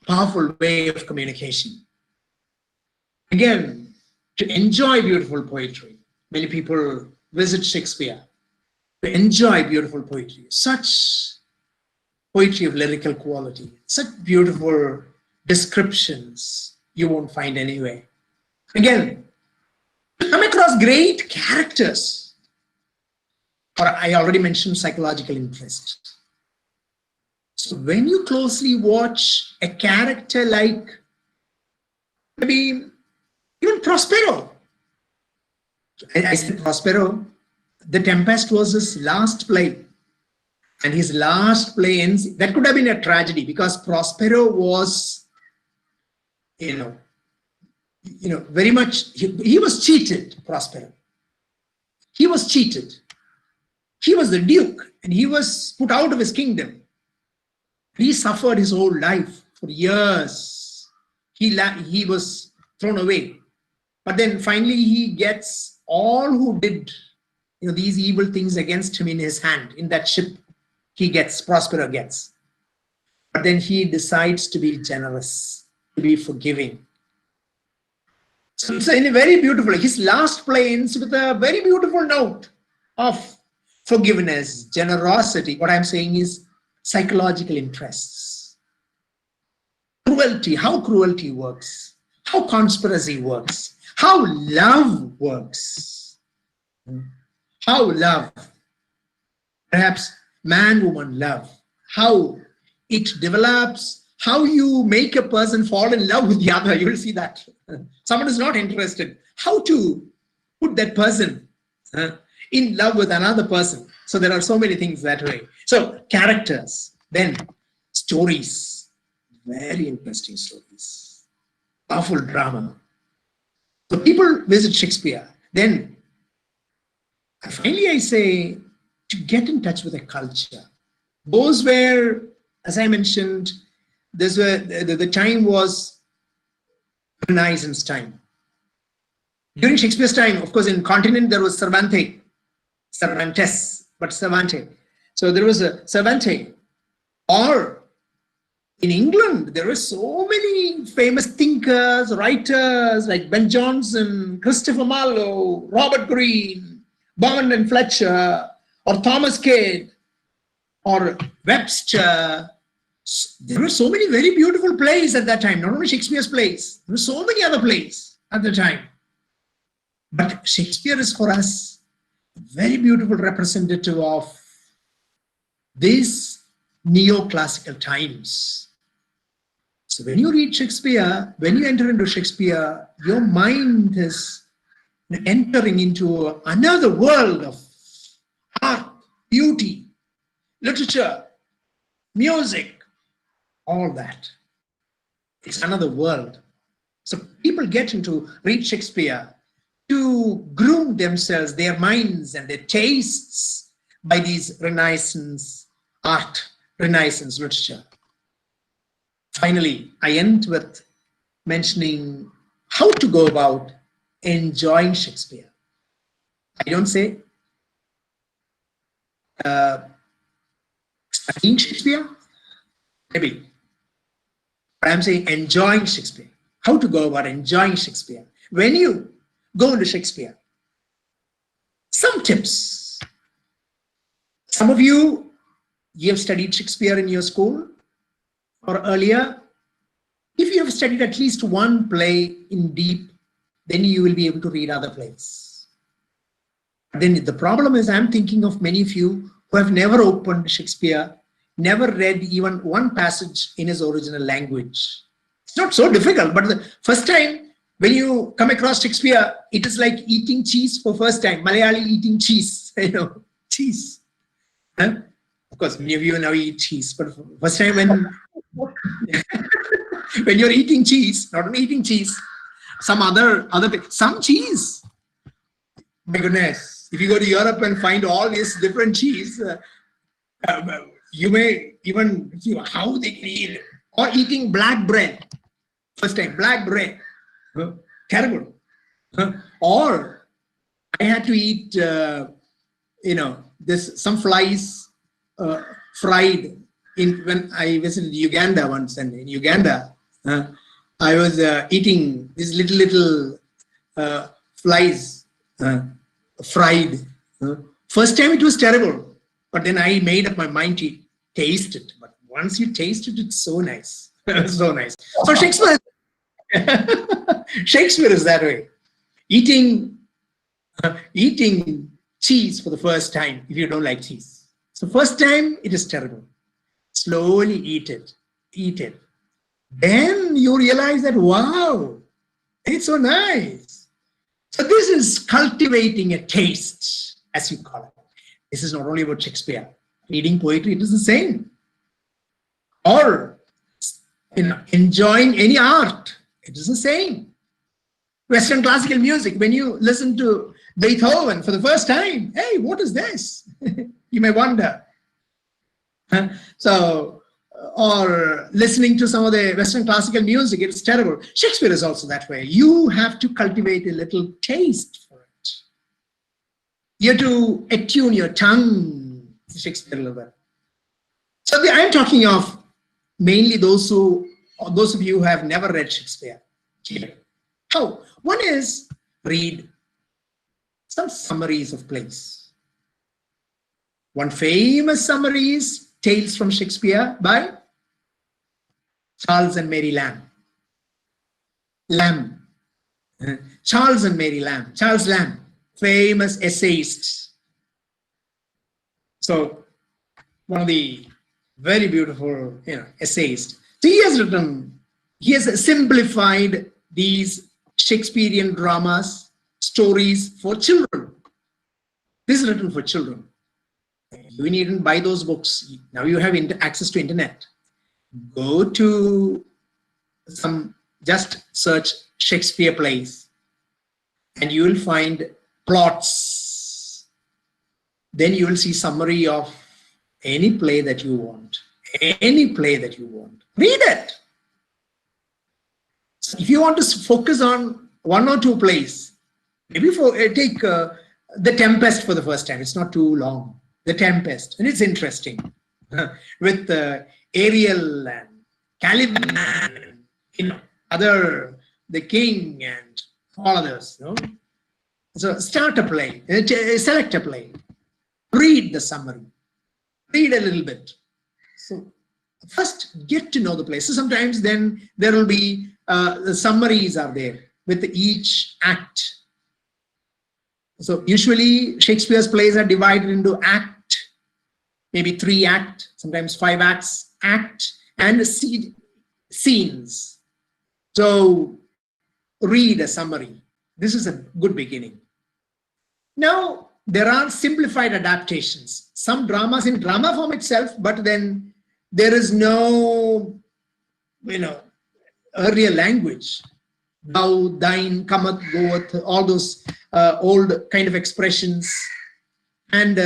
powerful way of communication. Again, to enjoy beautiful poetry. Many people visit Shakespeare to enjoy beautiful poetry. Such poetry of lyrical quality, such beautiful descriptions you won't find anywhere. Again, come across great characters. Or I already mentioned psychological interest. So when you closely watch a character like maybe even Prospero. I said Prospero, The Tempest was his last play. And his last play ends, that could have been a tragedy because Prospero was, very much, he was cheated, Prospero. He was cheated. He was the duke and he was put out of his kingdom. He suffered his whole life for years. He was thrown away. But then finally he gets all who did these evil things against him in his hand. In that ship, Prospero gets. But then he decides to be generous, to be forgiving. So it's in a very beautiful, his last play ends with a very beautiful note of forgiveness, generosity. What I'm saying is psychological interests. Cruelty, how cruelty works, how conspiracy works, how love works. How love, perhaps man-woman love, how it develops, how you make a person fall in love with the other. You will see that. Someone is not interested. How to put that person in love with another person. So there are so many things that way. So characters, then stories, very interesting stories, powerful drama. So people visit Shakespeare. Then finally I say to get in touch with a culture. Those were, as I mentioned, the time was Renaissance time. During Shakespeare's time, of course, in continent there was Cervantes, but Cervantes. So there was a Cervantes. Or in England, there were so many famous thinkers, writers like Ben Jonson, Christopher Marlowe, Robert Greene, Bond and Fletcher, or Thomas Cade, or Webster. There were so many very beautiful plays at that time, not only Shakespeare's plays, there were so many other plays at the time. But Shakespeare is for us a very beautiful representative of these neoclassical times. So when you read Shakespeare, when you enter into Shakespeare, your mind is entering into another world of art, beauty, literature, music, all that. It's another world. So people get into read Shakespeare to groom themselves, their minds and their tastes by these Renaissance art, Renaissance literature. Finally, I end with mentioning how to go about enjoying Shakespeare. I don't say studying Shakespeare, maybe. But I'm saying enjoying Shakespeare. How to go about enjoying Shakespeare. When you go into Shakespeare, some tips. Some of you have studied Shakespeare in your school or earlier. If you have studied at least one play in deep, then you will be able to read other plays. Then the problem is I'm thinking of many of you who have never opened Shakespeare, never read even one passage in his original language. It's not so difficult, but the first time when you come across Shakespeare, it is like eating cheese for first time. Malayali eating cheese, cheese. Huh? Of course, many of you now eat cheese, but first time when when you're eating cheese, not only eating cheese, some some cheese. My goodness, if you go to Europe and find all these different cheese, you may even see how they can eat it. Or eating black bread. First time, black bread. Terrible. Or I had to eat, some flies fried when I visited Uganda once, and in Uganda, I was eating these little flies fried. First time it was terrible, but then I made up my mind to taste it. But once you taste it, it's so nice. So nice. So Shakespeare is that way. Eating cheese for the first time if you don't like cheese. So first time it is terrible. Slowly eat it. Then you realize that, wow, it's so nice. So this is cultivating a taste, as you call it. This is not only about Shakespeare. Reading poetry, it is the same. Or enjoying any art, it is the same. Western classical music, when you listen to Beethoven for the first time. Hey, what is this? You may wonder. So, or listening to some of the Western classical music, it's terrible. Shakespeare is also that way. You have to cultivate a little taste for it. You have to attune your tongue to Shakespeare a little bit. So I'm talking of mainly those of you who have never read Shakespeare. How? One is read some summaries of plays. One famous summary is Tales from Shakespeare by Charles and Mary Lamb. Charles and Mary Lamb. Charles Lamb, famous essayist. So one of the very beautiful, essayist. So he has simplified these Shakespearean dramas, stories for children. This is written for children. You needn't buy those books. Now you have access to internet. Go to just search Shakespeare plays and you will find plots. Then you will see summary of any play that you want. Any play that you want. Read it. So if you want to focus on one or two plays, maybe take The Tempest for the first time. It's not too long. The Tempest, and it's interesting with Ariel and Caliban, and the king and all others. So start a play, select a play, read the summary, read a little bit. So first get to know the play. So sometimes then there will be the summaries are there with each act. So usually Shakespeare's plays are divided into act, maybe 3 act, sometimes 5 acts, act and scenes. So read a summary. This is a good beginning. Now there are simplified adaptations. Some dramas in drama form itself, but then there is no, earlier language. Thou, thine, cometh, goeth, all those old kind of expressions, and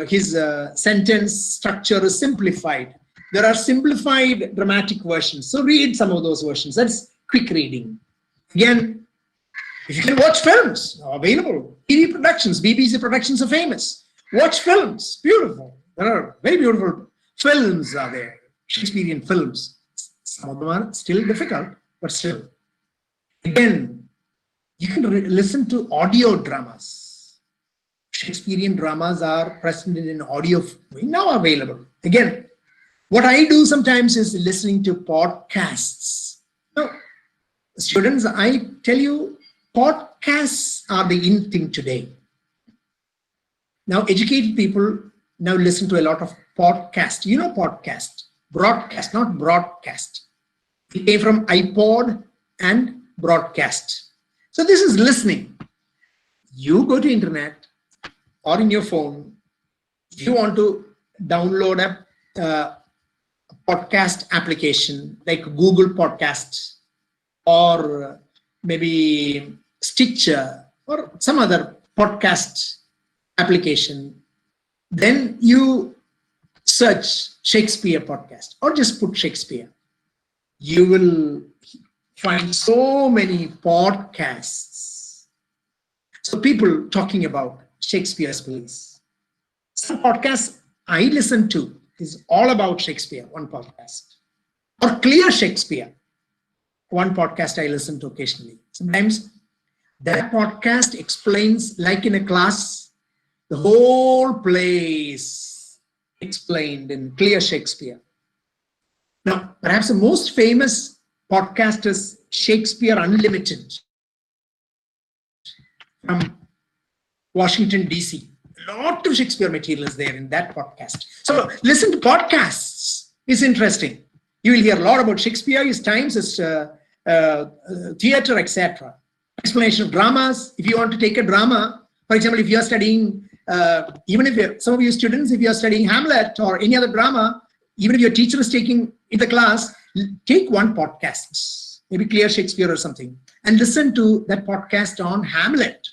his sentence structure is simplified. There are simplified dramatic versions. So read some of those versions. That's quick reading. Again, if you can watch films, available. TV productions, BBC productions are famous. Watch films, beautiful. There are very beautiful films are there, Shakespearean films. Some of them are still difficult, but still. Again, you can listen to audio dramas. Shakespearean dramas are presented in audio, now available. Again, what I do sometimes is listening to podcasts. Now, students, I tell you, podcasts are the in thing today. Now, educated people now listen to a lot of podcasts. Podcast, broadcast, not broadcast. It came from iPod and broadcast. So this is listening. You go to internet or in your phone. If you want to download a podcast application like Google Podcasts or maybe Stitcher or some other podcast application, then you search Shakespeare podcast or just put Shakespeare. You will find so many podcasts. So people talking about Shakespeare's plays. Some podcasts I listen to is all about Shakespeare, one podcast. Or Clear Shakespeare, one podcast I listen to occasionally. Sometimes that podcast explains, like in a class, the whole play is explained in Clear Shakespeare. Now, perhaps the most famous podcast is Shakespeare Unlimited from Washington, D.C. A lot of Shakespeare material is there in that podcast. So listen to podcasts. It's interesting. You will hear a lot about Shakespeare, his times, his theater, etc. Explanation of dramas. If you want to take a drama, for example, if you are studying, even if some of you students, if you are studying Hamlet or any other drama, even if your teacher is taking in the class, take one podcast, maybe Clear Shakespeare or something, and listen to that podcast on Hamlet.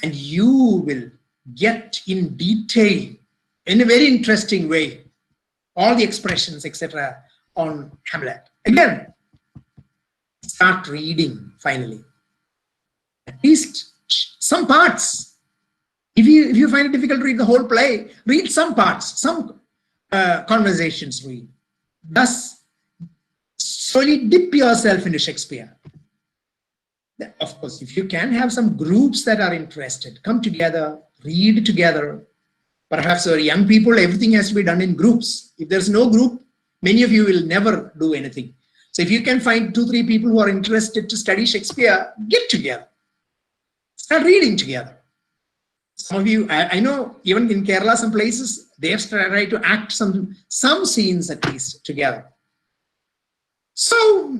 and you will get in detail, in a very interesting way, all the expressions, etc. on Hamlet. Again, start reading finally. At least some parts. If you find it difficult to read the whole play, read some parts, some conversations read. Thus, slowly dip yourself into Shakespeare. Of course, if you can have some groups that are interested, come together, read together. Perhaps for young people, everything has to be done in groups. If there's no group, many of you will never do anything. So if you can find 2-3 people who are interested to study Shakespeare, get together. Start reading together. Some of you, I know even in Kerala, some places, they have tried to act some scenes at least together. So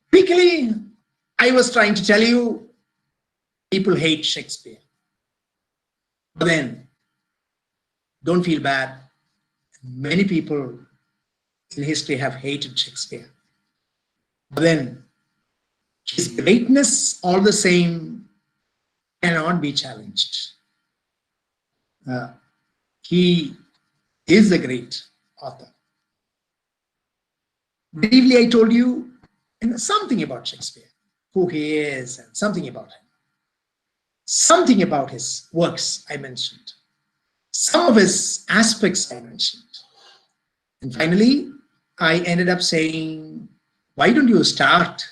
quickly, I was trying to tell you, people hate Shakespeare. But then, don't feel bad. Many people in history have hated Shakespeare. But then, his greatness, all the same, cannot be challenged. He is a great author. Briefly, I told you something about Shakespeare, who he is, and something about him. Something about his works I mentioned. Some of his aspects I mentioned. And finally, I ended up saying, why don't you start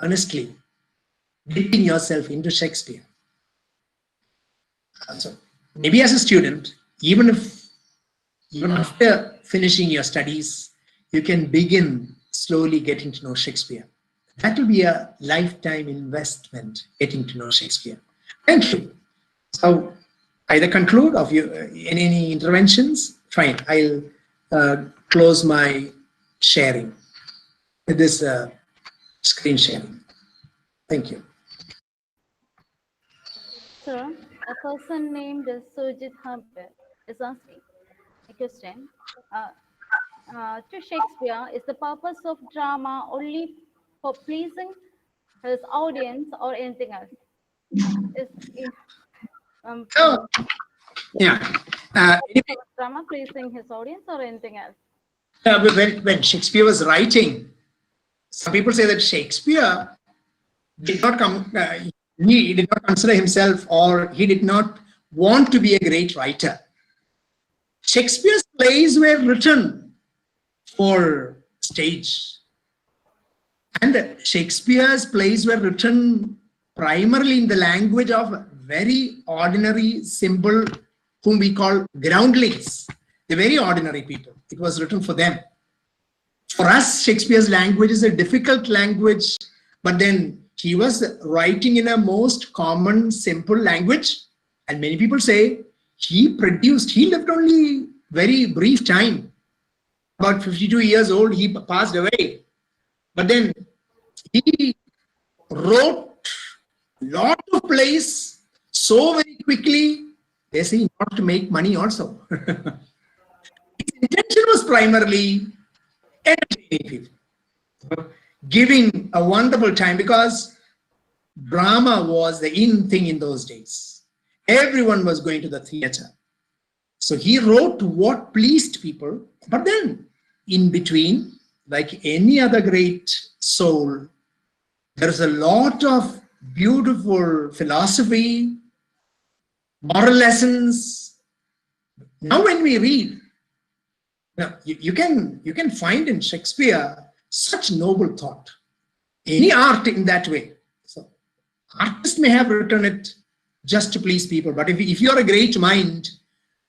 earnestly dipping yourself into Shakespeare? So maybe as a student, even after finishing your studies, you can begin slowly getting to know Shakespeare. That will be a lifetime investment, getting to know Shakespeare. Thank you. So either conclude of you any interventions. Fine, I'll close my sharing with this screen sharing. Thank you. Sir, a person named Sujit Harper is asking a question. To Shakespeare, is the purpose of drama only for pleasing his audience or anything else? Oh, yeah. Drama pleasing his audience or anything else? When Shakespeare was writing, some people say that Shakespeare did not he did not consider himself, or he did not want to be a great writer. Shakespeare's plays were written for stage, and Shakespeare's plays were written primarily in the language of very ordinary, simple, whom we call groundlings, the very ordinary people. It was written for them. For us, Shakespeare's language is a difficult language, but then he was writing in a most common, simple language. And many people say he lived only very brief time. About 52 years old, he passed away. But then he wrote a lot of plays so very quickly. They say in order to make money also. His intention was primarily entertaining people, giving a wonderful time, because drama was the in thing in those days. Everyone was going to the theater. So he wrote what pleased people, but then in between, like any other great soul, there's a lot of beautiful philosophy, moral lessons. Now when we read, you can find in Shakespeare such noble thought, any art in that way. So artists may have written it just to please people, but if you're a great mind,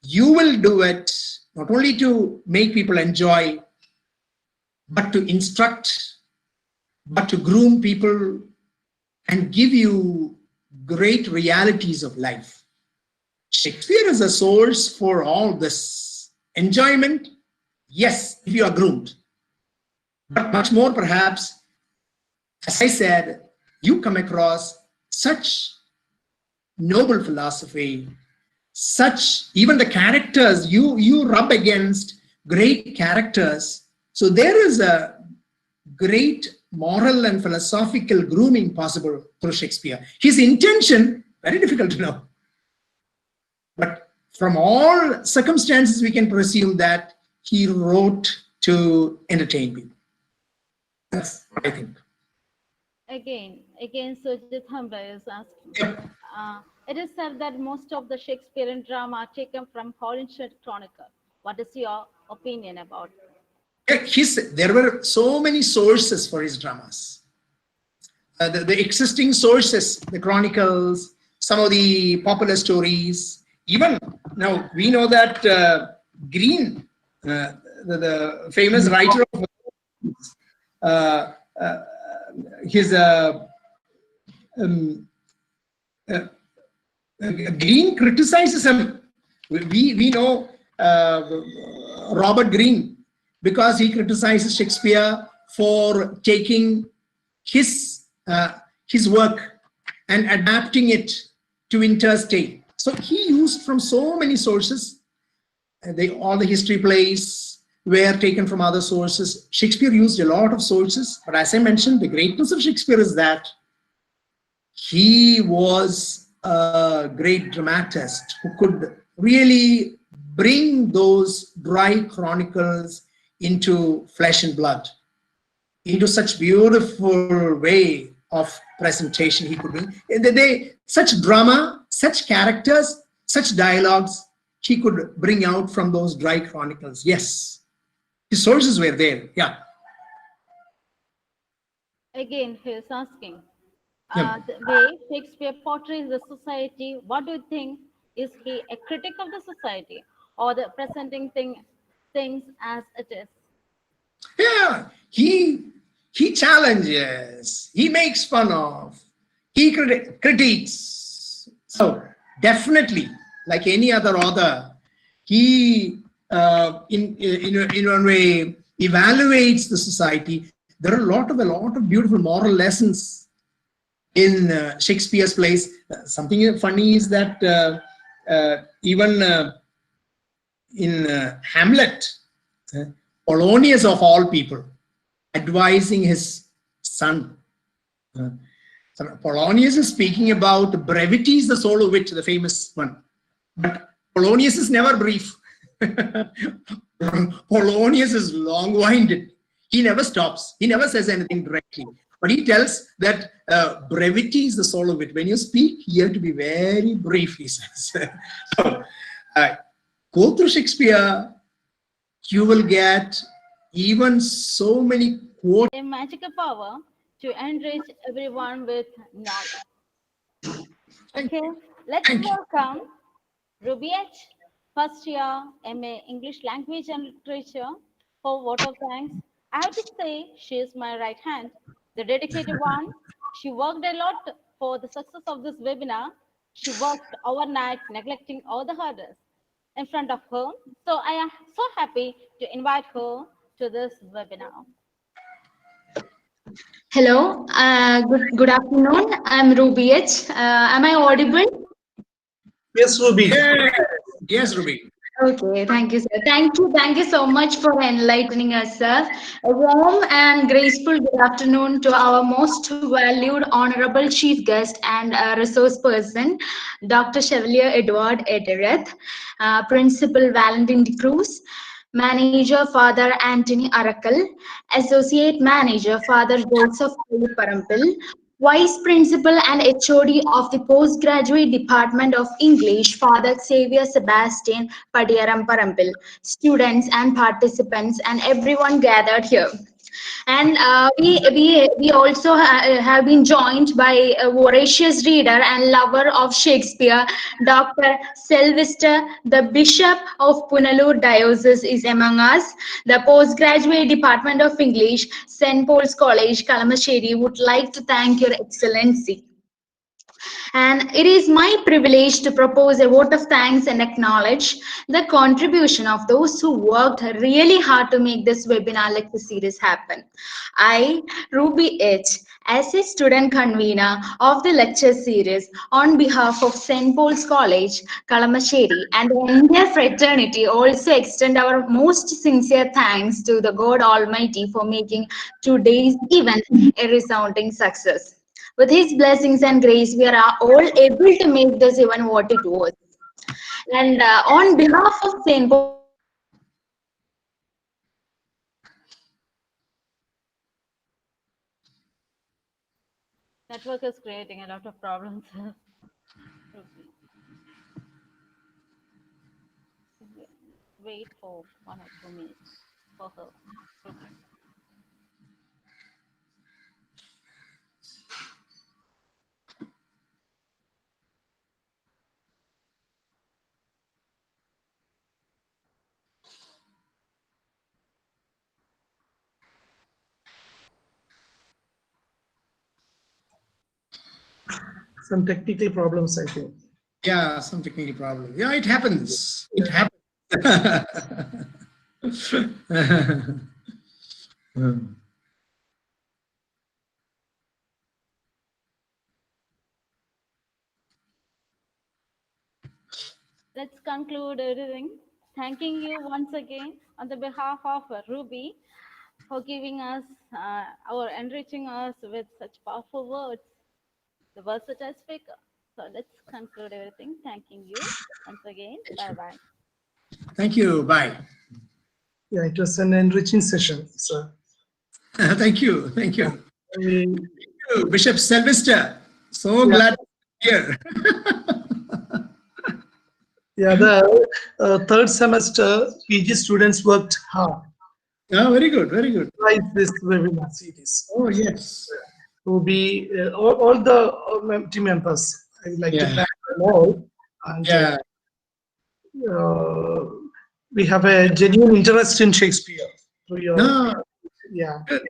you will do it not only to make people enjoy, but to instruct, but to groom people and give you great realities of life. Shakespeare is a source for all this enjoyment. Yes, if you are groomed, but much more perhaps, as I said, you come across such noble philosophy, such, even the characters, you rub against great characters. So there is a great moral and philosophical grooming possible through Shakespeare. His intention, Very difficult to know. But from all circumstances, we can presume that he wrote to entertain people. That's what I think. Again, Sujit Hamra is asking. Yep. It is said that most of the Shakespearean drama are taken from Paulian Chronicle. What is your opinion about There were so many sources for his dramas. The existing sources, the chronicles, some of the popular stories. Even now, we know that Green, the famous writer of uh, uh, his um, uh, Green criticizes him. We know Robert Greene because he criticizes Shakespeare for taking his work and adapting it to interstate. So he used from so many sources. All the history plays were taken from other sources. Shakespeare used a lot of sources, but as I mentioned, the greatness of Shakespeare is that he was a great dramatist who could really bring those dry chronicles into flesh and blood, into such beautiful way of presentation he could bring. Such drama, such characters, such dialogues he could bring out from those dry chronicles. Yes, his sources were there. Yeah. Again, he is asking. Yeah. The way Shakespeare portrays the society, what do you think? Is he a critic of the society or the presenting things as it is? Yeah, he challenges, he makes fun of, he critiques. So definitely, like any other author, he in one way evaluates the society. There are a lot of beautiful moral lessons in Shakespeare's plays. Something funny is that even in Hamlet, Polonius of all people, advising his son. So Polonius is speaking about brevity is the soul of wit, the famous one. But Polonius is never brief. Polonius is long-winded. He never stops. He never says anything directly. But he tells that brevity is the soul of it. When you speak, you have to be very brief, he says. So, go through Shakespeare, you will get even so many quotes. A magical power to enrich everyone with knowledge. Okay, let's Thank you. welcome Ruby H, first year MA English Language and Literature for vote of thanks. I have to say she is my right hand, the dedicated one. She worked a lot for the success of this webinar. She worked overnight, neglecting all the hurdles in front of her. So I am so happy to invite her to this webinar. Hello, good afternoon. I'm Ruby H. Am I audible? Yes, Ruby. Yes, Ruby. Okay, thank you, sir. Thank you so much for enlightening us, sir. A warm and graceful good afternoon to our most valued, honorable chief guest and resource person, Dr. Chevalier Edward Edereth, Principal Valentin de Cruz, Manager Father Anthony Arakal, Associate Manager Father Joseph Parampil, Vice Principal and HOD of the Postgraduate Department of English, Father Xavier Sebastian Padiaram Parampil, students and participants, and everyone gathered here. And we also have been joined by a voracious reader and lover of Shakespeare, Dr. Sylvester, the Bishop of Punalur Diocese is among us. The Postgraduate Department of English, St. Paul's College, Kalamassery would like to thank Your Excellency. And it is my privilege to propose a vote of thanks and acknowledge the contribution of those who worked really hard to make this webinar lecture series happen. I, Ruby H., as a student convener of the lecture series on behalf of St. Paul's College, Kalamassery, and the entire fraternity also extend our most sincere thanks to the God Almighty for making today's event a resounding success. With His blessings and grace, we are all able to make this even what it was. And on behalf of St. Paul's University, I would like to thank you once again for giving us Network is creating a lot of problems. Wait for 1 or 2 minutes for her. Okay. Some technical problems, I think. Yeah, some technical problem. Yeah, it happens. It happens. Hmm. Let's conclude everything. Thanking you once again on the behalf of Ruby for giving us or enriching us with such powerful words, the versatile speaker. So let's conclude everything. Thanking you once again. Bye bye. Thank you. Bye. Yeah, it was an enriching session. So Thank you. Thank you. we, Bishop Sylvester. So yeah, glad to be here. yeah, the third semester PG students worked hard Oh, very good. Very good. to write this webinar series. Oh, yes. To be all the team members, I would like to Yeah. thank them all. And Yeah. we have a genuine interest in Shakespeare. So No. yeah, Good.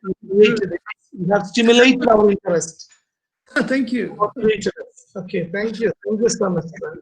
we have stimulated our interest. Thank you. Motivated us. Okay, thank you. Thank you so much, sir.